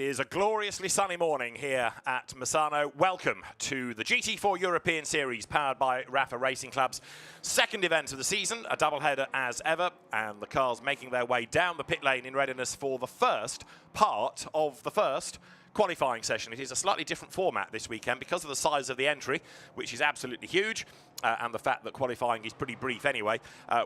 It is a gloriously sunny morning here at Misano. Welcome to the GT4 European Series powered by RAFA Racing Club's second event of the season, a doubleheader as ever, and the cars making their way down the pit lane in readiness for the first part of the first qualifying session. It is a slightly different format this weekend because of the size of the entry, which is absolutely huge, and the fact that qualifying is pretty brief anyway.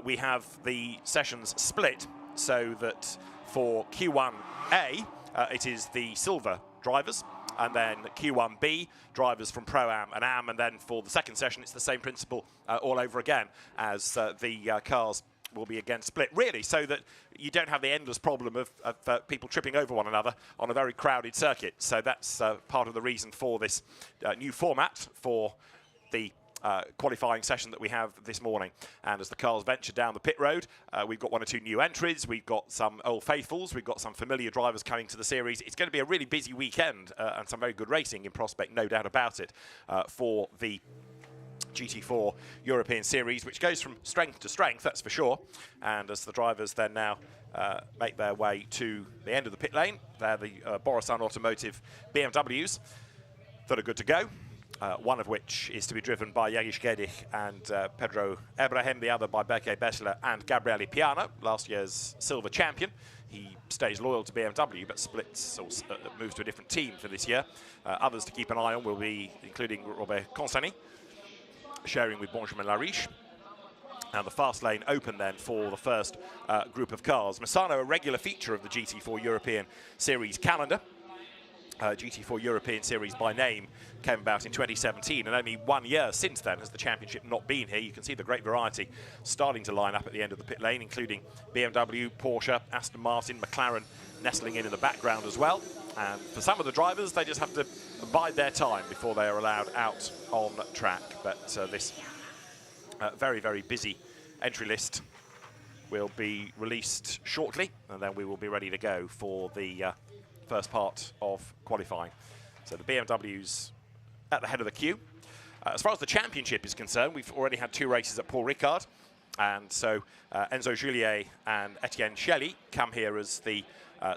We have the sessions split so that for Q1A, it is the silver drivers, and then Q1B, drivers from Pro-Am and Am, and then for the second session, it's the same principle all over again, as the cars will be again split, really, so that you don't have the endless problem of people tripping over one another on a very crowded circuit. So that's part of the reason for this new format for the qualifying session that we have this morning. And as the cars venture down the pit road, we've got one or two new entries, we've got some old faithfuls, we've got some familiar drivers coming to the series. It's going to be a really busy weekend and some very good racing in prospect, no doubt about it, for the GT4 European Series, which goes from strength to strength, that's for sure. And as the drivers then now make their way to the end of the pit lane, they're the Borusan Automotive BMWs that are good to go. One of which is to be driven by Jagish Gedich and Pedro Ibrahim, the other by Berke Bessler and Gabriele Piana, last year's silver champion. He stays loyal to BMW but splits or moves to a different team for this year. Others to keep an eye on will be including Robert Consani, sharing with Benjamin Lariche. And the fast lane open then for the first group of cars. Misano, a regular feature of the GT4 European Series calendar. GT4 European Series by name came about in 2017, and only 1 year since then has the championship not been here. You can see the great variety starting to line up at the end of the pit lane, including BMW, Porsche, Aston Martin, McLaren nestling in the background as well. And for some of the drivers, they just have to bide their time before they are allowed out on track. But this very, very busy entry list will be released shortly, and then we will be ready to go for the first part of qualifying. So the BMW's at the head of the queue. As far as the championship is concerned, we've already had 2 races at Paul Ricard, and so Enzo Juliet and Etienne Shelley come here as the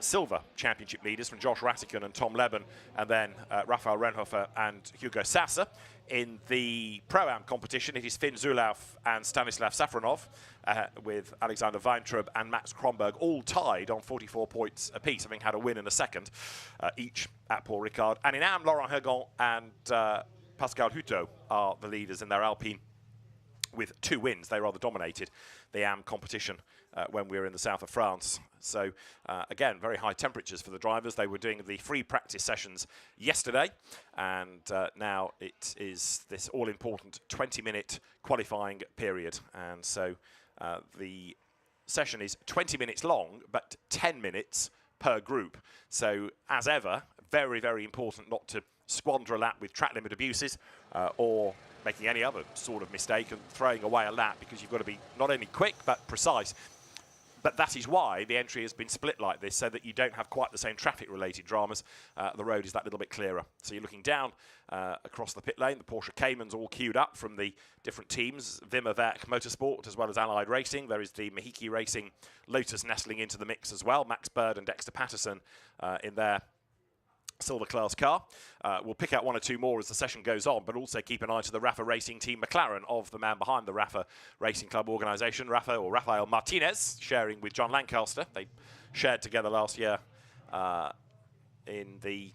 silver championship leaders from Josh Ratican and Tom Leben, and then Raphael Renhofer and Hugo Sasser. In the Pro-Am competition, it is Finn Zulauf and Stanislav Safronov, with Alexander Weintraub and Max Kronberg all tied on 44 points apiece, having had a win and a second each at Paul Ricard. And in Am, Laurent Hergon and Pascal Hutto are the leaders in their Alpine with 2 wins. They rather dominated the Am competition when we were in the south of France. So again, very high temperatures for the drivers. They were doing the free practice sessions yesterday, and now it is this all-important 20-minute qualifying period. And so the session is 20 minutes long, but 10 minutes per group. So as ever, very, very important not to squander a lap with track limit abuses or making any other sort of mistake and throwing away a lap, because you've got to be not only quick but precise. But that is why the entry has been split like this, so that you don't have quite the same traffic-related dramas. The road is that little bit clearer. So you're looking down across the pit lane. The Porsche Caymans all queued up from the different teams. Wimmerwerk Motorsport, as well as Allied Racing. There is the Mahiki Racing Lotus nestling into the mix as well. Max Bird and Dexter Patterson in their silver class car. We'll pick out 1 or 2 more as the session goes on, but also keep an eye to the RAFA Racing Team McLaren of the man behind the RAFA Racing Club organisation, Rafael Martinez, sharing with John Lancaster. They shared together last year in the...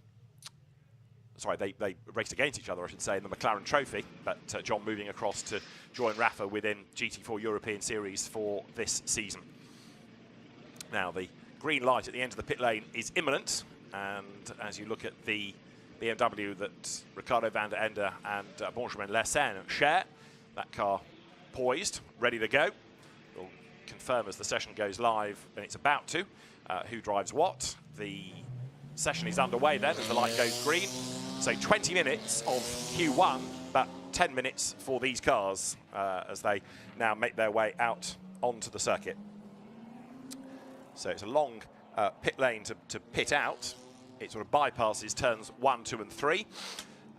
Sorry, they raced against each other, I should say, in the McLaren Trophy, but John moving across to join RAFA within GT4 European Series for this season. Now, the green light at the end of the pit lane is imminent. And as you look at the BMW that Ricardo van der Ende and Benjamin Lessen share, that car poised, ready to go. We'll confirm as the session goes live, and it's about to, who drives what. The session is underway then as the light goes green. So 20 minutes of Q1, but 10 minutes for these cars as they now make their way out onto the circuit. So it's a long pit lane to pit out. It sort of bypasses turns 1, 2 and 3,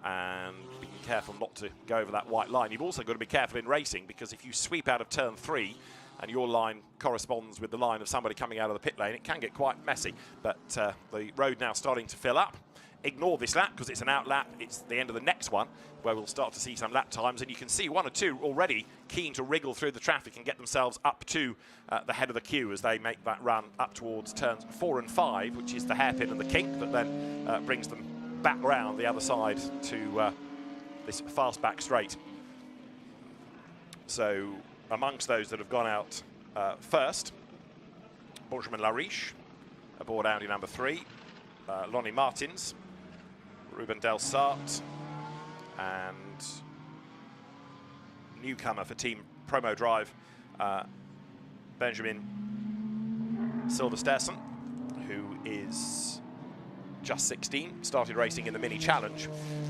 and be careful not to go over that white line. You've also got to be careful in racing, because if you sweep out of turn 3 and your line corresponds with the line of somebody coming out of the pit lane, it can get quite messy. But the road now starting to fill up. Ignore this lap because it's an out lap. It's the end of the next one where we'll start to see some lap times, and you can see one or two already keen to wriggle through the traffic and get themselves up to the head of the queue as they make that run up towards turns 4 and 5, which is the hairpin and the kink that then brings them back round the other side to this fast back straight. So amongst those that have gone out first, Benjamin Lariche aboard Audi number 3, Lonnie Martins, Ruben Del Sart, and newcomer for Team Promo Drive, Benjamin Silverstersen, who is just 16, started racing in the Mini Challenge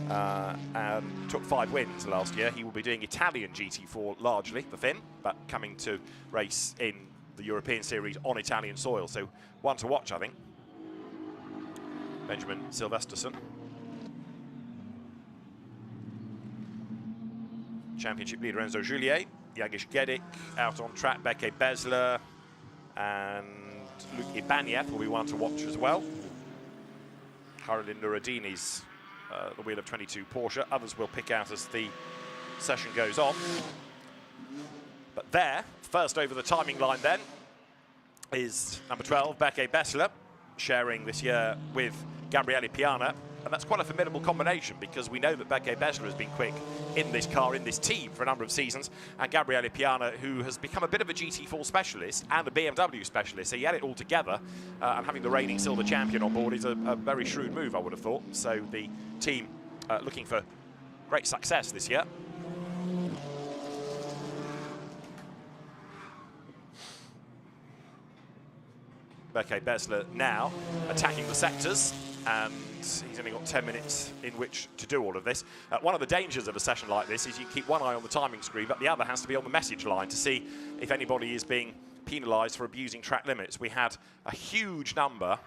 and took 5 wins last year. He will be doing Italian GT4 largely, the Finn, but coming to race in the European Series on Italian soil. So one to watch, I think. Benjamin Silverstersen. Championship leader Enzo Juliet, Jagish Gedik out on track, Beke Besler and Luc Ibanez will be one to watch as well. Haraldin Nuruddini's the wheel of 22 Porsche. Others will pick out as the session goes on. But there, first over the timing line then, is number 12, Beke Besler, sharing this year with Gabriele Piana. And that's quite a formidable combination because we know that Beke Besler has been quick in this car, in this team for a number of seasons. And Gabriele Piana, who has become a bit of a GT4 specialist and a BMW specialist. So he had it all together. And having the reigning silver champion on board is a very shrewd move, I would have thought. So the team looking for great success this year. Beke Besler now attacking the sectors, and he's only got 10 minutes in which to do all of this. One of the dangers of a session like this is you keep one eye on the timing screen, but the other has to be on the message line to see if anybody is being penalised for abusing track limits. We had a huge number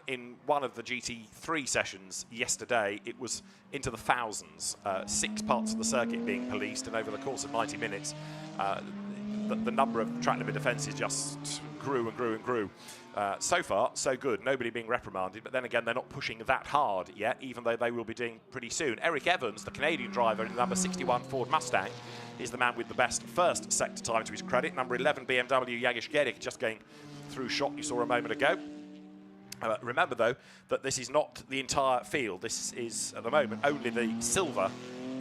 in one of the GT3 sessions yesterday. It was into the thousands, 6 parts of the circuit being policed, and over the course of 90 minutes, the number of track limit offences just grew and grew and grew. So far, so good. Nobody being reprimanded, but then again, they're not pushing that hard yet, even though they will be doing pretty soon. Eric Evans, the Canadian driver in the number 61 Ford Mustang, is the man with the best first sector time to his credit. Number 11 BMW Jagish Gedik just going through shot you saw a moment ago. Remember, though, that this is not the entire field. This is, at the moment, only the silver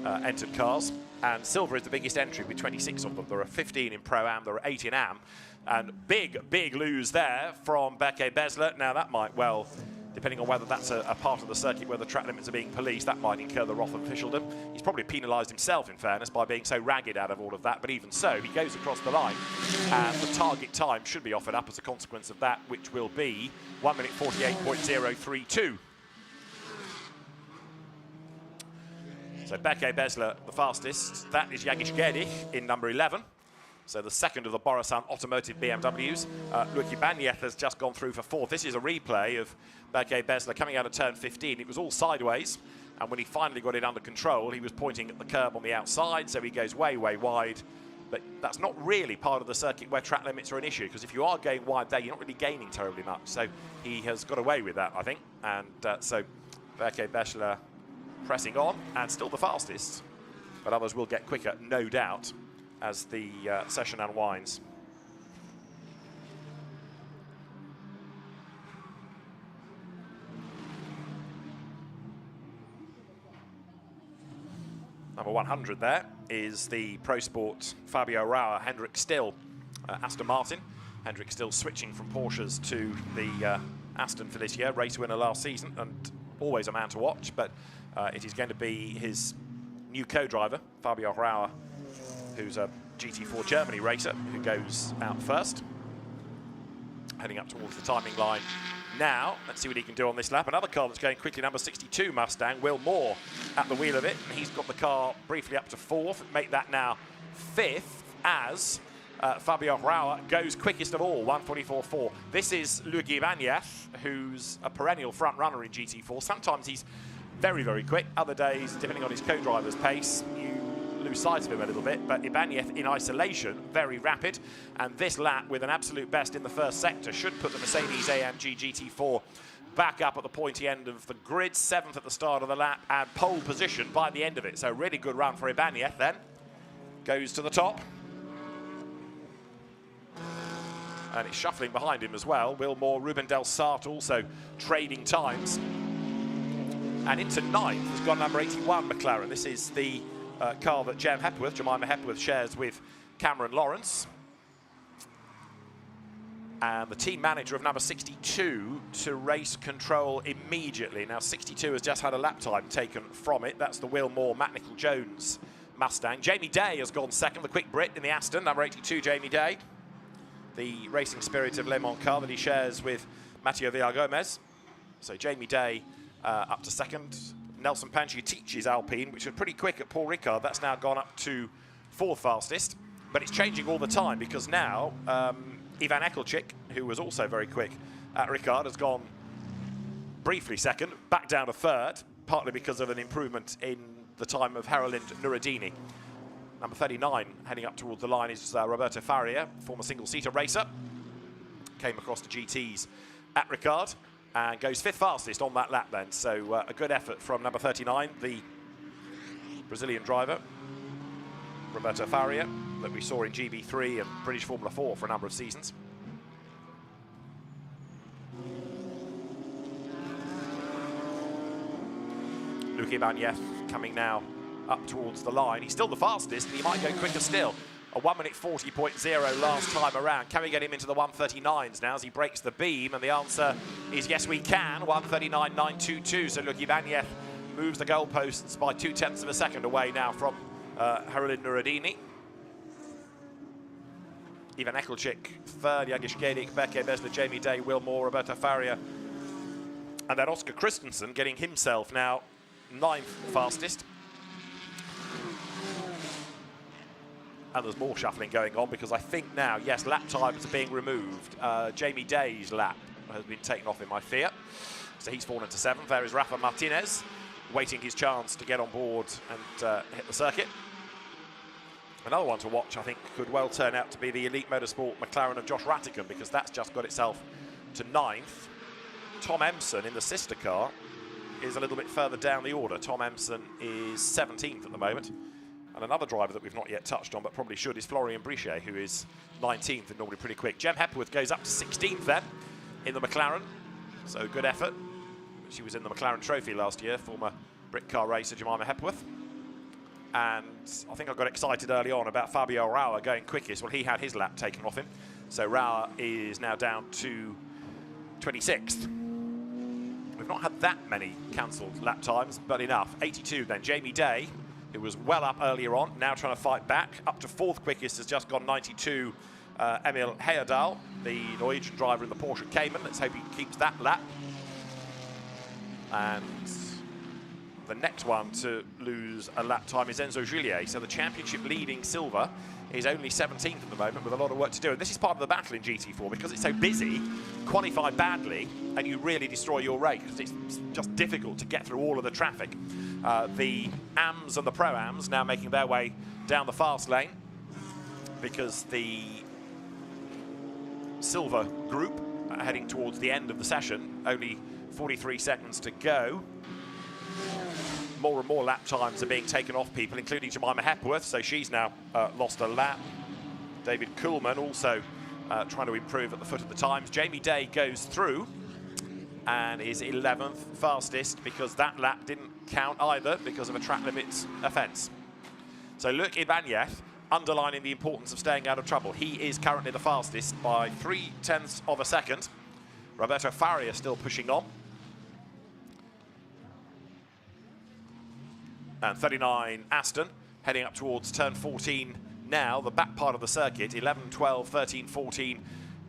entered cars, and silver is the biggest entry with 26 of them. There are 15 in Pro-Am, there are 8 in Am, and big lose there from Beke Besler. Now that might well, depending on whether that's a part of the circuit where the track limits are being policed, that might incur the wrath of officialdom. He's probably penalised himself, in fairness, by being so ragged out of all of that, but even so, he goes across the line, and the target time should be offered up as a consequence of that, which will be 1 minute 48.032. So Beke Besler, the fastest. That is Jagish Gedik in number 11. So the second of the Borasan Automotive BMWs. Luc Ibanez has just gone through for 4th. This is a replay of Beke Besler coming out of turn 15. It was all sideways, and when he finally got it under control, he was pointing at the curb on the outside, so he goes way wide. But that's not really part of the circuit where track limits are an issue, because if you are going wide there, you're not really gaining terribly much. So he has got away with that, I think. And so Beke Besler pressing on, and still the fastest, but others will get quicker, no doubt, as the session unwinds. Number 100 there is the Pro Sport Fabio Rauer, Hendrik Still, Aston Martin. Hendrik Still switching from Porsches to the Aston for this year, race winner last season, and always a man to watch, but it is going to be his new co-driver, Fabio Rauer, who's a GT4 Germany racer, who goes out first. Heading up towards the timing line now. Let's see what he can do on this lap. Another car that's going quickly, number 62 Mustang, Will Moore at the wheel of it. He's got the car briefly up to 4th, make that now 5th as Fabio Rauer goes quickest of all, 1:44.4. This is Luc Ibanez, who's a perennial front runner in GT4. Sometimes he's very quick. Other days, depending on his co-driver's pace, you lose sight of him a little bit, but Ibanez in isolation, very rapid, and this lap with an absolute best in the first sector should put the Mercedes-AMG GT4 back up at the pointy end of the grid, 7th at the start of the lap, and pole position by the end of it. So really good run for Ibanez then. Goes to the top. And it's shuffling behind him as well. Wilmore, Ruben Del Sart also trading times. And into 9th has gone number 81 McLaren. This is the car that Jemima Hepworth shares with Cameron Lawrence. And the team manager of number 62 to race control immediately. Now 62 has just had a lap time taken from it. That's the Wilmore Matt Nicol-Jones Mustang. Jamie Day has gone second, the quick Brit in the Aston, number 82 Jamie Day. The racing spirit of Le Mans car that he shares with Matteo Villagomez. So Jamie Day up to second. Nelson Panciotici's Alpine, which was pretty quick at Paul Ricard, that's now gone up to 4th fastest. But it's changing all the time because now Ivan Ekelchik, who was also very quick at Ricard, has gone briefly second, back down to 3rd, partly because of an improvement in the time of Haralind Nuradini. Number 39 heading up towards the line is Roberto Faria, former single-seater racer. Came across the GTs at Ricard and goes 5th fastest on that lap then. So a good effort from number 39, the Brazilian driver, Roberto Faria, that we saw in GB3 and British Formula 4 for a number of seasons. Luke Ibanez coming now up towards the line. He's still the fastest, and he might go quicker still. A 1:40.0 last time around. Can we get him into the 1:39s now as he breaks the beam? And the answer is yes, we can. 1:39.922. So look, Ibanez moves the goalposts by 0.2 of a second away now from Haralind Nuradini. Ivan Ekelchik, 3rd, Jagish Gedik, Beke, Besler, Jamie Day, Wilmore, Roberto Faria. And then Oscar Christensen getting himself now 9th fastest. And there's more shuffling going on because I think now, yes, lap times are being removed. Jamie Day's lap has been taken off him, I fear. So he's fallen to 7th. There is Rafa Martinez waiting his chance to get on board and hit the circuit. Another one to watch, I think, could well turn out to be the Elite Motorsport McLaren of Josh Rattigan, because that's just got itself to 9th. Tom Empson in the sister car is a little bit further down the order. Tom Empson is 17th at the moment. And another driver that we've not yet touched on, but probably should, is Florian Brichet, who is 19th and normally pretty quick. Jem Hepworth goes up to 16th then in the McLaren. So good effort. She was in the McLaren Trophy last year, former Brit car racer Jemima Hepworth. And I think I got excited early on about Fabio Rauer going quickest. Well, he had his lap taken off him. So Rauer is now down to 26th. We've not had that many cancelled lap times, but enough. 82 then. Jamie Day, who was well up earlier on, now trying to fight back. Up to 4th quickest has just gone 92. Emil Heyerdahl, the Norwegian driver in the Porsche Cayman. Let's hope he keeps that lap. And the next one to lose a lap time is Enzo Gillier. So the championship leading Silva is only 17th at the moment with a lot of work to do. And this is part of the battle in GT4 because it's so busy, qualify badly, and you really destroy your race because it's just difficult to get through all of the traffic. The AMs and the Pro-Ams now making their way down the fast lane because the Silva group are heading towards the end of the session. Only 43 seconds to go. More and more lap times are being taken off people, including Jemima Hepworth, so she's now lost a lap. David Kuhlman also trying to improve at the foot of the times. Jamie Day goes through and is 11th fastest because that lap didn't count either because of a track limits offence. So Luc Ibanez underlining the importance of staying out of trouble. He is currently the fastest by 0.3 of a second. Roberto Faria still pushing on. And 39 Aston heading up towards turn 14 now, the back part of the circuit. 11, 12, 13, 14.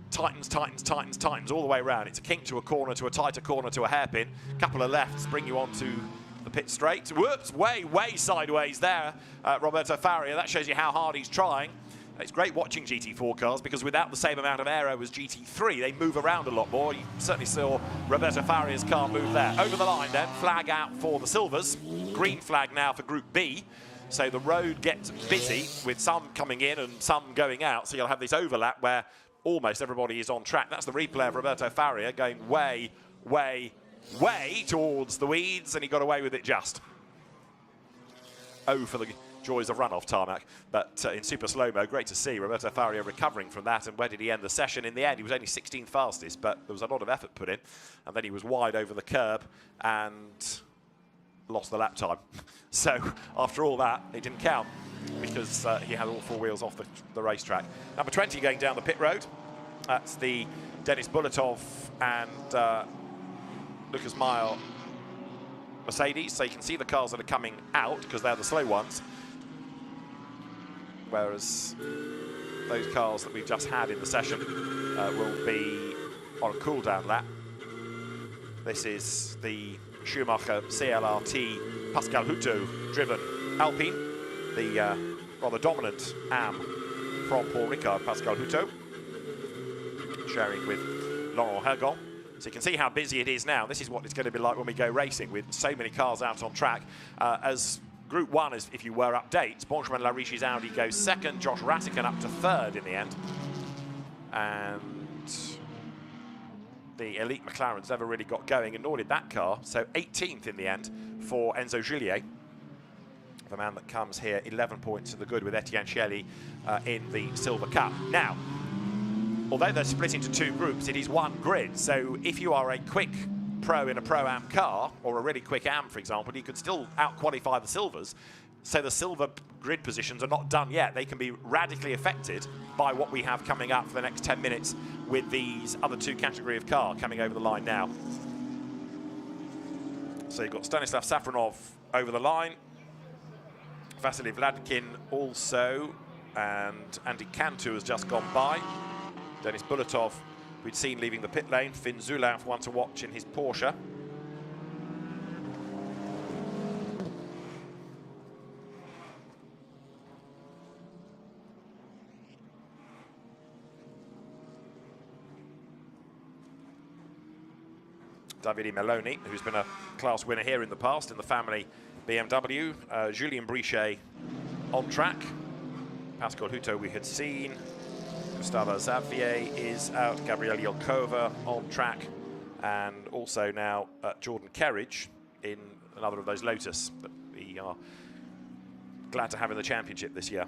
Tightens, tightens, tightens, tightens all the way around. It's a kink to a corner, to a tighter corner, to a hairpin. Couple of lefts bring you onto the pit straight. Whoops, way sideways there, Roberto Faria. That shows you how hard he's trying. It's great watching GT4 cars because without the same amount of aero as GT3, they move around a lot more. You certainly saw Roberto Faria's car move there. Over the line then, flag out for the Silvers. Green flag now for Group B. So the road gets busy with some coming in and some going out. So you'll have this overlap where almost everybody is on track. That's the replay of Roberto Faria going way, way, way towards the weeds, and he got away with it just. Oh, for the joys of runoff tarmac. But in super slow-mo, great to see Roberto Faria recovering from that. And where did he end the session? In the end, he was only 16th fastest, but there was a lot of effort put in. And then he was wide over the curb and lost the lap time. So after all that, it didn't count because he had all four wheels off the racetrack. Number 20 going down the pit road. That's the Denis Bulatov and Lucas Meyer Mercedes. So you can see the cars that are coming out because they're the slow ones. Whereas those cars that we've just had in the session will be on a cool-down lap. This is the Schumacher CLRT Pascal Hutto-driven Alpine, the rather dominant AM from Paul Ricard, Pascal Hutto, sharing with Laurent Hergon. So you can see how busy it is now. This is what it's going to be like when we go racing with so many cars out on track. As Group 1, as if you were, updates. Benjamin Lariche's Audi goes second, Josh Ratican up to third in the end. And the elite McLaren's never really got going, and nor did that car. So 18th in the end for Enzo Gillier, the man that comes here 11 points to the good with Etienne Chieli in the Silver Cup. Now, although they're split into two groups, it is one grid. So if you are a quick pro in a Pro-Am car, or a really quick Am, for example, you could still out-qualify the Silvers. So the Silver grid positions are not done yet. They can be radically affected by what we have coming up for the next 10 minutes with these other two category of car coming over the line now. So you've got Stanislav Safronov over the line, Vasily Vladkin also, and Andy Cantu has just gone by. Denis Bulatov, we'd seen leaving the pit lane. Finn Zulauf, one to watch in his Porsche. Davide Meloni, who's been a class winner here in the past in the family BMW. Julien Brichet on track. Pascal Hutto we had seen. Gustavo Xavier is out. Gabriel Yelkova on track. And also now Jordan Kerridge in another of those Lotus that we are glad to have in the championship this year.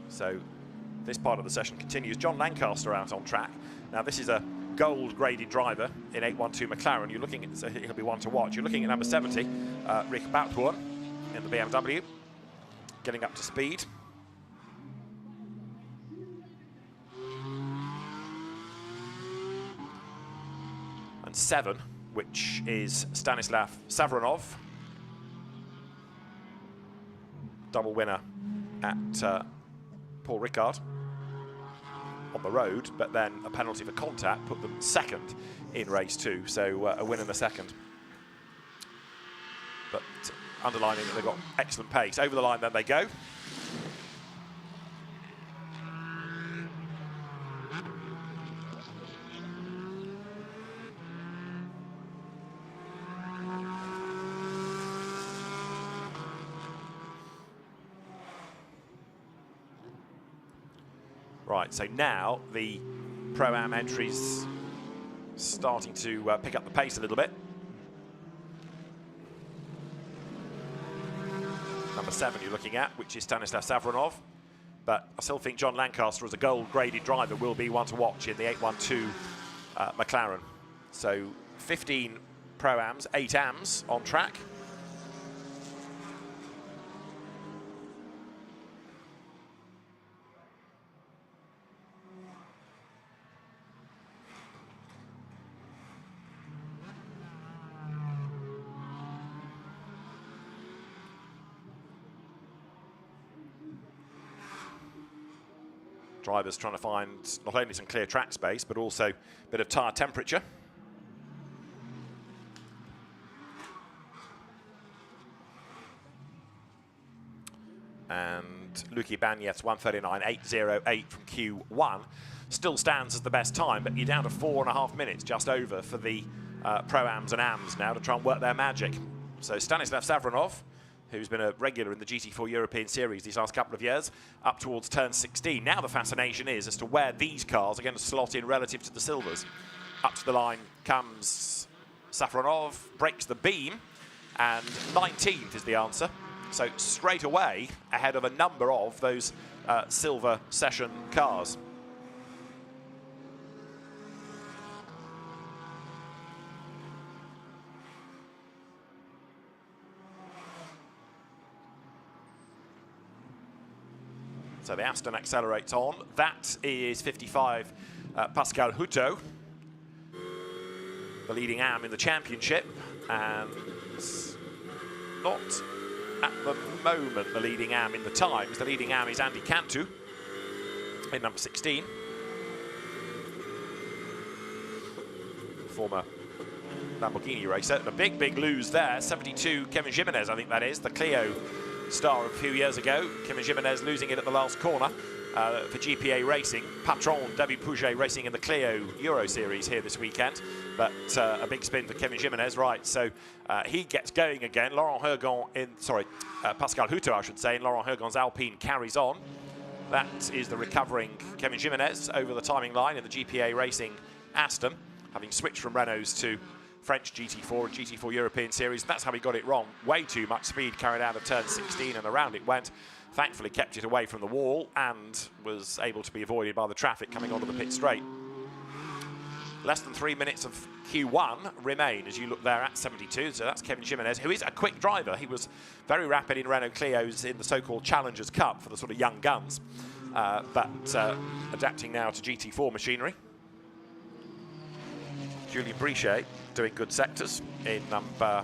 So this part of the session continues. John Lancaster out on track. Now this is a gold graded driver in 812 McLaren. You're looking at, so he'll be one to watch. You're looking at number 70, Rick Boutbourn in the BMW, getting up to speed. And 7, which is Stanislav Savronov, double winner at Paul Ricard on the road, but then a penalty for contact put them second in race 2, so a win and a second. But underlining that they've got excellent pace. Over the line then they go. Right, so now the Pro-Am entries starting to pick up the pace a little bit. Number 7 you're looking at, which is Stanislav Savronov. But I still think John Lancaster as a gold-graded driver will be one to watch in the 812 McLaren. So 15 Pro-Ams, 8 Ams on track. Drivers trying to find not only some clear track space, but also a bit of tyre temperature. And Luki Banyet's 1:39.808 from Q1. still stands as the best time, but you're down to 4.5 minutes, just over, for the Pro-Ams and Ams now to try and work their magic. So Stanislav Savronov, who's been a regular in the GT4 European Series these last couple of years, up towards turn 16. Now the fascination is as to where these cars are going to slot in relative to the Silvers. Up to the line comes Safronov, breaks the beam, and 19th is the answer. So straight away ahead of a number of those silver session cars. So the Aston accelerates on. That is 55 Pascal Hutto, the leading AM in the championship, and not at the moment the leading AM in the times. The leading AM is Andy Cantu in number 16. Former Lamborghini racer. And a big, big lose there. 72 Kevin Jimenez, I think that is, the Clio star of a few years ago. Kevin Jimenez losing it at the last corner for GPA Racing. Patron David Pouget racing in the Clio Euro Series here this weekend, but a big spin for Kevin Jimenez. Right, so he gets going again. Laurent Hergon Pascal Hutto, I should say, in Laurent Hergon's Alpine carries on. That is the recovering Kevin Jimenez over the timing line in the GPA Racing Aston, having switched from Renaults to French GT4 and GT4 European Series. That's how he got it wrong. Way too much speed carried out of turn 16 and around it went. Thankfully kept it away from the wall and was able to be avoided by the traffic coming onto the pit straight. Less than 3 minutes of Q1 remain as you look there at 72. So that's Kevin Jimenez, who is a quick driver. He was very rapid in Renault Clios in the so-called Challengers Cup for the sort of young guns, but adapting now to GT4 machinery. Julien Brichet doing good sectors in number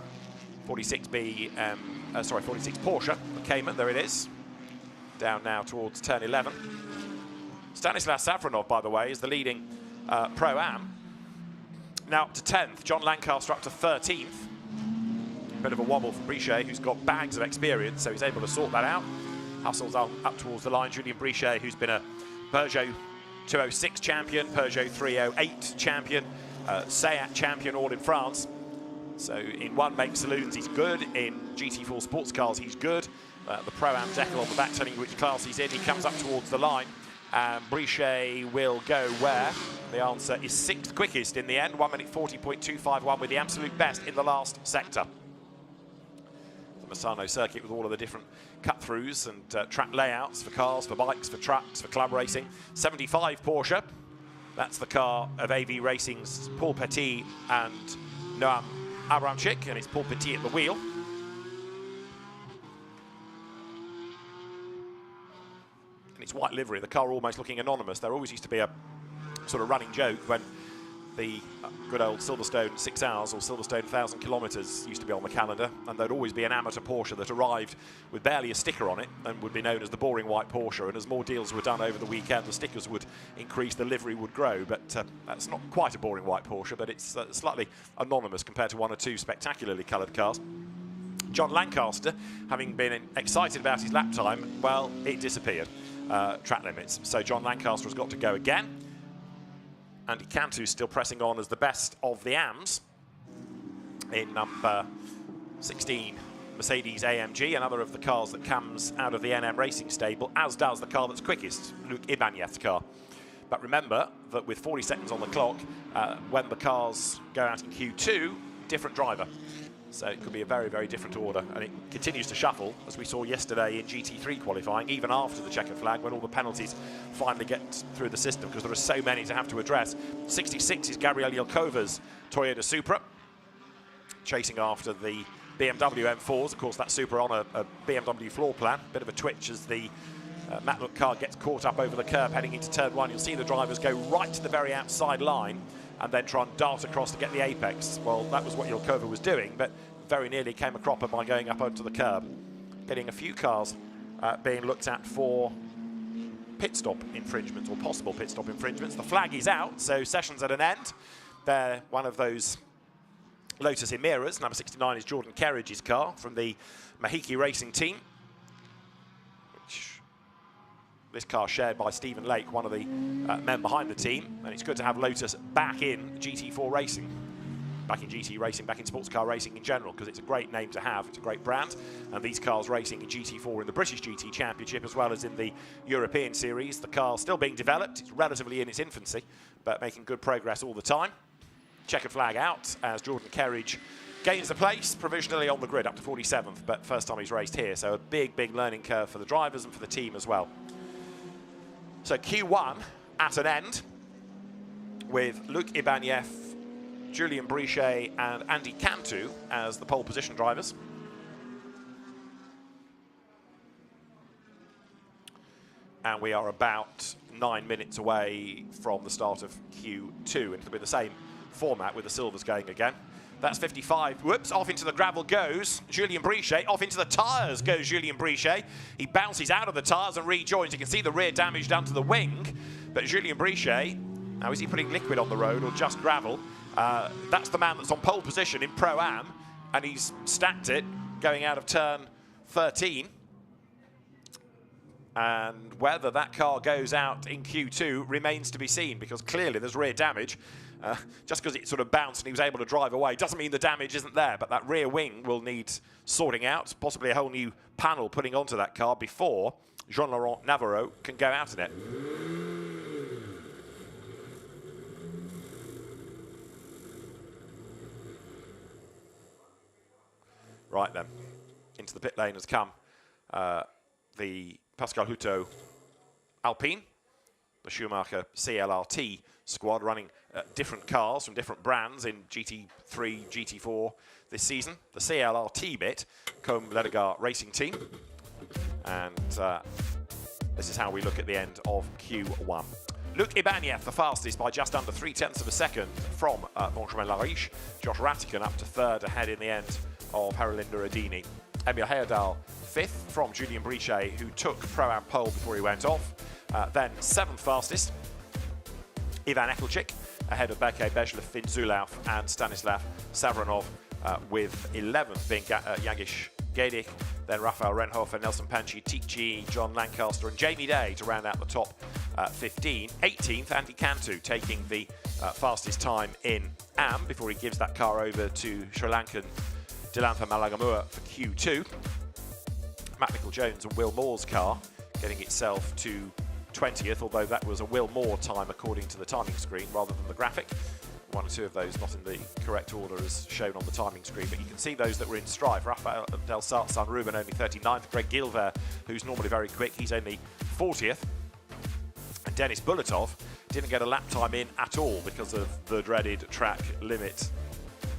46B, 46 Porsche, the Cayman, there it is. Down now towards turn 11. Stanislav Safronov, by the way, is the leading Pro-Am. Now up to 10th, John Lancaster up to 13th. Bit of a wobble for Brichet, who's got bags of experience, so he's able to sort that out. Hustles up towards the line. Julien Brichet, who's been a Peugeot 206 champion, Peugeot 308 champion, Seat champion, all in France. So in one-make saloons he's good, in GT4 sports cars he's good. The Pro-Am decal on the back telling you which class he's in. He comes up towards the line, and Brichet will go where? The answer is 6th quickest in the end, 1 minute 40.251 with the absolute best in the last sector. The Misano circuit with all of the different cut-throughs and track layouts for cars, for bikes, for trucks, for club racing. 75 Porsche. That's the car of AV Racing's Paul Petit and Noam Abramczyk, and it's Paul Petit at the wheel. And it's white livery, the car almost looking anonymous. There always used to be a sort of running joke when the good old Silverstone 6 hours or Silverstone 1,000 kilometres used to be on the calendar, and there'd always be an amateur Porsche that arrived with barely a sticker on it and would be known as the boring white Porsche. And as more deals were done over the weekend, the stickers would increase, the livery would grow. But that's not quite a boring white Porsche, but it's slightly anonymous compared to one or two spectacularly coloured cars. John Lancaster, having been excited about his lap time, well, it disappeared. Track limits. So John Lancaster has got to go again. Andy Cantu still pressing on as the best of the AMs in number 16 Mercedes AMG, another of the cars that comes out of the NM Racing stable, as does the car that's quickest, Luke Ibanez's car. But remember that with 40 seconds on the clock, when the cars go out in Q2, different driver. So it could be a very, very different order. And it continues to shuffle, as we saw yesterday in GT3 qualifying, even after the checkered flag, when all the penalties finally get through the system, because there are so many to have to address. 66 is Gabriel Yelkova's Toyota Supra, chasing after the BMW M4s. Of course, that Supra on a BMW floor plan. Bit of a twitch as the Matlock car gets caught up over the curb heading into turn 1. You'll see the drivers go right to the very outside line and then try and dart across to get the apex. Well, that was what Yelkova was doing, but very nearly came a cropper by going up onto the curb. Getting a few cars being looked at for pit stop infringements or possible pit stop infringements. The flag is out, so session's at an end. They're one of those Lotus Emiras. Number 69 is Jordan Kerridge's car from the Mahiki Racing team, which This car shared by Stephen Lake, one of the men behind the team, and it's good to have Lotus back in GT4 racing. Back in GT racing, back in sports car racing in general, because it's a great name to have, it's a great brand, and these cars racing in GT4 in the British GT Championship as well as in the European Series. The car's still being developed, it's relatively in its infancy, but making good progress all the time. Checkered flag out as Jordan Kerridge gains the place provisionally on the grid up to 47th, but first time he's raced here, so a big learning curve for the drivers and for the team as well. So Q1 at an end with Luc Ibanez, Julien Brichet and Andy Cantu as the pole position drivers. And we are about 9 minutes away from the start of Q2, and it'll be the same format with the silvers going again. That's 55. Whoops, off into the gravel goes Julien Brichet. Off into the tyres goes Julien Brichet. He bounces out of the tyres and rejoins. You can see the rear damage down to the wing. But Julien Brichet, now is he putting liquid on the road or just gravel? That's the man that's on pole position in Pro-Am, and he's stacked it going out of turn 13. And whether that car goes out in Q2 remains to be seen, because clearly there's rear damage. Just because it sort of bounced and he was able to drive away doesn't mean the damage isn't there, but that rear wing will need sorting out, possibly a whole new panel putting onto that car before Jean-Laurent Navarro can go out in it. Right then, into the pit lane has come the Pascal Hutto Alpine, the Schumacher CLRT squad running different cars from different brands in GT3, GT4 this season. The CLRT bit, Combe Ledegar Racing Team. And this is how we look at the end of Q1. Luc Ibanez, the fastest by just under 0.3 of a second from Bonchemin-la-Riche. Josh Ratican up to third ahead in the end of Harilinda Adini. Emil Heyerdahl, fifth from Julien Brichet, who took Pro-Am pole before he went off. Then seventh fastest, Ivan Ekelchik, ahead of Beke Bezlev, Finn Zulauf and Stanislav Savronov, with 11th being Jagish Gedik, then Rafael Renhofer, Nelson Panchi, Tici, John Lancaster and Jamie Day to round out the top 15. 18th, Andy Cantu taking the fastest time in AM before he gives that car over to Sri Lankan Dilantha Malagamua for Q2. Matt Nicol-Jones and Will Moore's car getting itself to 20th, although that was a Will Moore time according to the timing screen rather than the graphic. One or two of those not in the correct order as shown on the timing screen, but you can see those that were in strife. Rafael Del Sart's son Ruben only 39th, Greg Gilver, who's normally very quick, he's only 40th. And Denis Bulatov didn't get a lap time in at all because of the dreaded track limit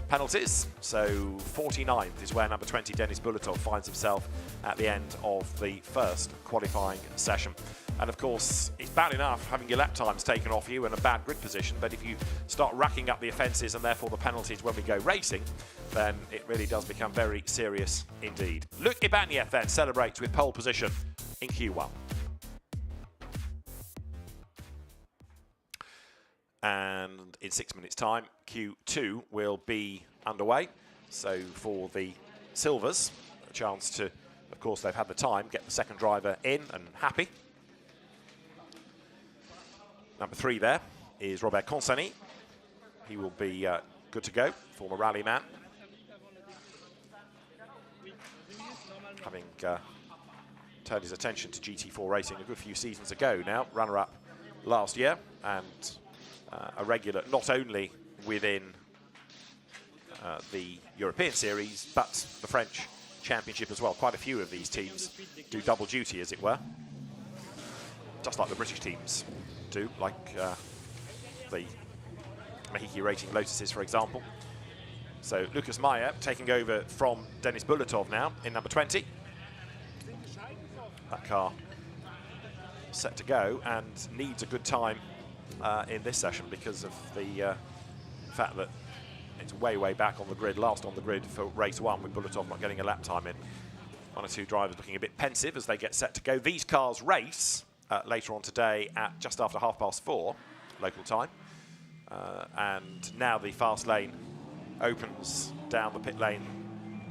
penalties. So 49th is where number 20 Denis Bulatov finds himself at the end of the first qualifying session. And of course, it's bad enough having your lap times taken off you and a bad grid position, but if you start racking up the offences and therefore the penalties when we go racing, then it really does become very serious indeed. Luc Ibanez then celebrates with pole position in Q1. And in 6 minutes' time, Q2 will be underway. So for the Silvers, a chance to, of course, they've had the time, get the second driver in and happy. Number 3 there is Robert Consani. He will be good to go, former rally man. Having turned his attention to GT4 racing a good few seasons ago now, runner-up last year, and a regular not only within the European Series, but the French Championship as well. Quite a few of these teams do double duty, as it were, just like the British teams do, like the Mahiki Racing Lotuses, for example. So Lucas Meyer taking over from Denis Bulatov now in number 20. That car set to go and needs a good time in this session because of the fact that it's way back on the grid, last on the grid for race 1, with Bulatov not getting a lap time in. One or two drivers looking a bit pensive as they get set to go. These cars race later on today at just after 4:30 local time. And now the fast lane opens down the pit lane.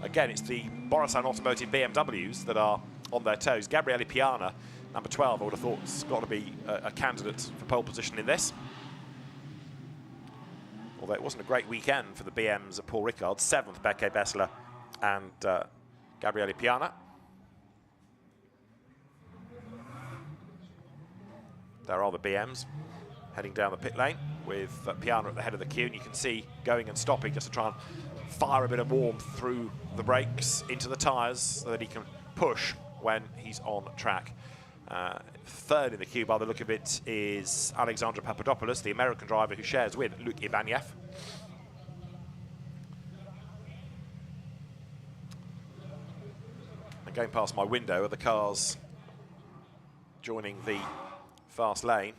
Again, it's the Borasan Automotive BMWs that are on their toes. Gabriele Piana Number 12, I would have thought, has got to be a candidate for pole position in this. Although it wasn't a great weekend for the BMs at Paul Ricard. 7th, Bekke Bessler and Gabriele Piana. There are the BMs heading down the pit lane with Piana at the head of the queue, and you can see going and stopping just to try and fire a bit of warmth through the brakes into the tyres so that he can push when he's on track. Third in the queue, by the look of it, is Alexandra Papadopoulos, the American driver who shares with Luc Ibanev. And going past my window are the cars joining the fast lane,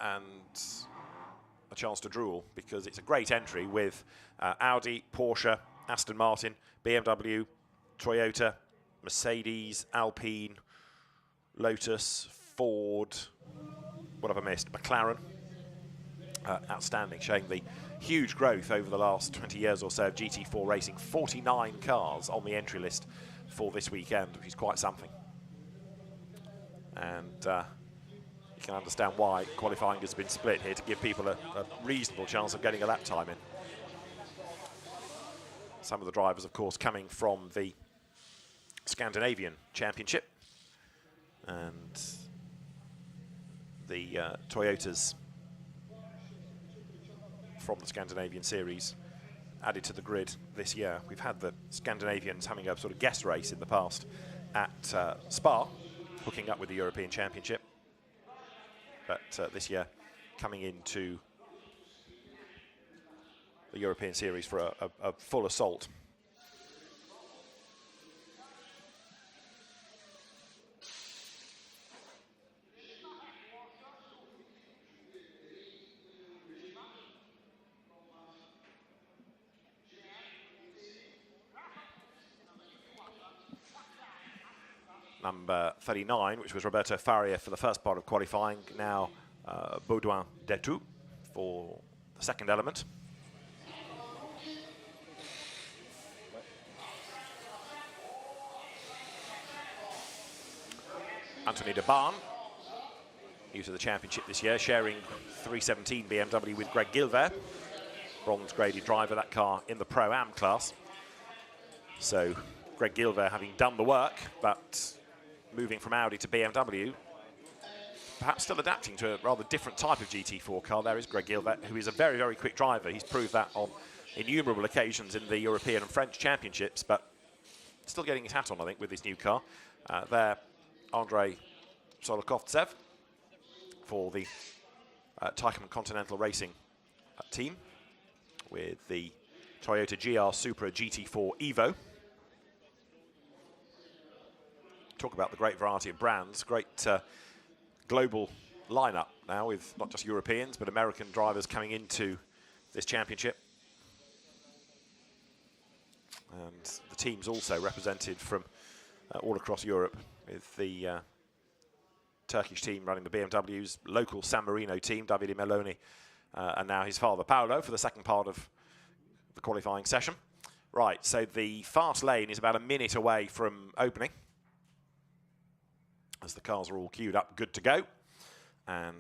and a chance to drool because it's a great entry with Audi, Porsche, Aston Martin, BMW, Toyota, Mercedes, Alpine, Lotus, Ford, what have I missed? McLaren. Outstanding, showing the huge growth over the last 20 years or so of GT4 racing. 49 cars on the entry list for this weekend, which is quite something. And you can understand why qualifying has been split here to give people a reasonable chance of getting a lap time in. Some of the drivers, of course, coming from the Scandinavian Championship, and the Toyotas from the Scandinavian Series added to the grid this year. We've had the Scandinavians having a sort of guest race in the past at Spa, hooking up with the European Championship, but this year coming into the European Series for a full assault. Number 39, which was Roberto Faria for the first part of qualifying, now Baudouin Detou for the second element. Anthony de Barn, new to the championship this year, sharing 317 BMW with Greg Gilbert, bronze graded driver, that car in the Pro-Am class. So Greg Gilbert having done the work, but moving from Audi to BMW, perhaps still adapting to a rather different type of GT4 car. There is Greg Gilbert, who is a very, very quick driver. He's proved that on innumerable occasions in the European and French championships, but still getting his hat on, I think, with this new car. There, Andrei Solokovtsev for the Taycan Continental Racing team with the Toyota GR Supra GT4 Evo. Talk about the great variety of brands, great global lineup now with not just Europeans but American drivers coming into this championship. And the teams also represented from all across Europe, with the Turkish team running the BMWs, local San Marino team, Davide Meloni, and now his father Paolo for the second part of the qualifying session. Right, so the fast lane is about a minute away from opening, as the cars are all queued up, good to go. And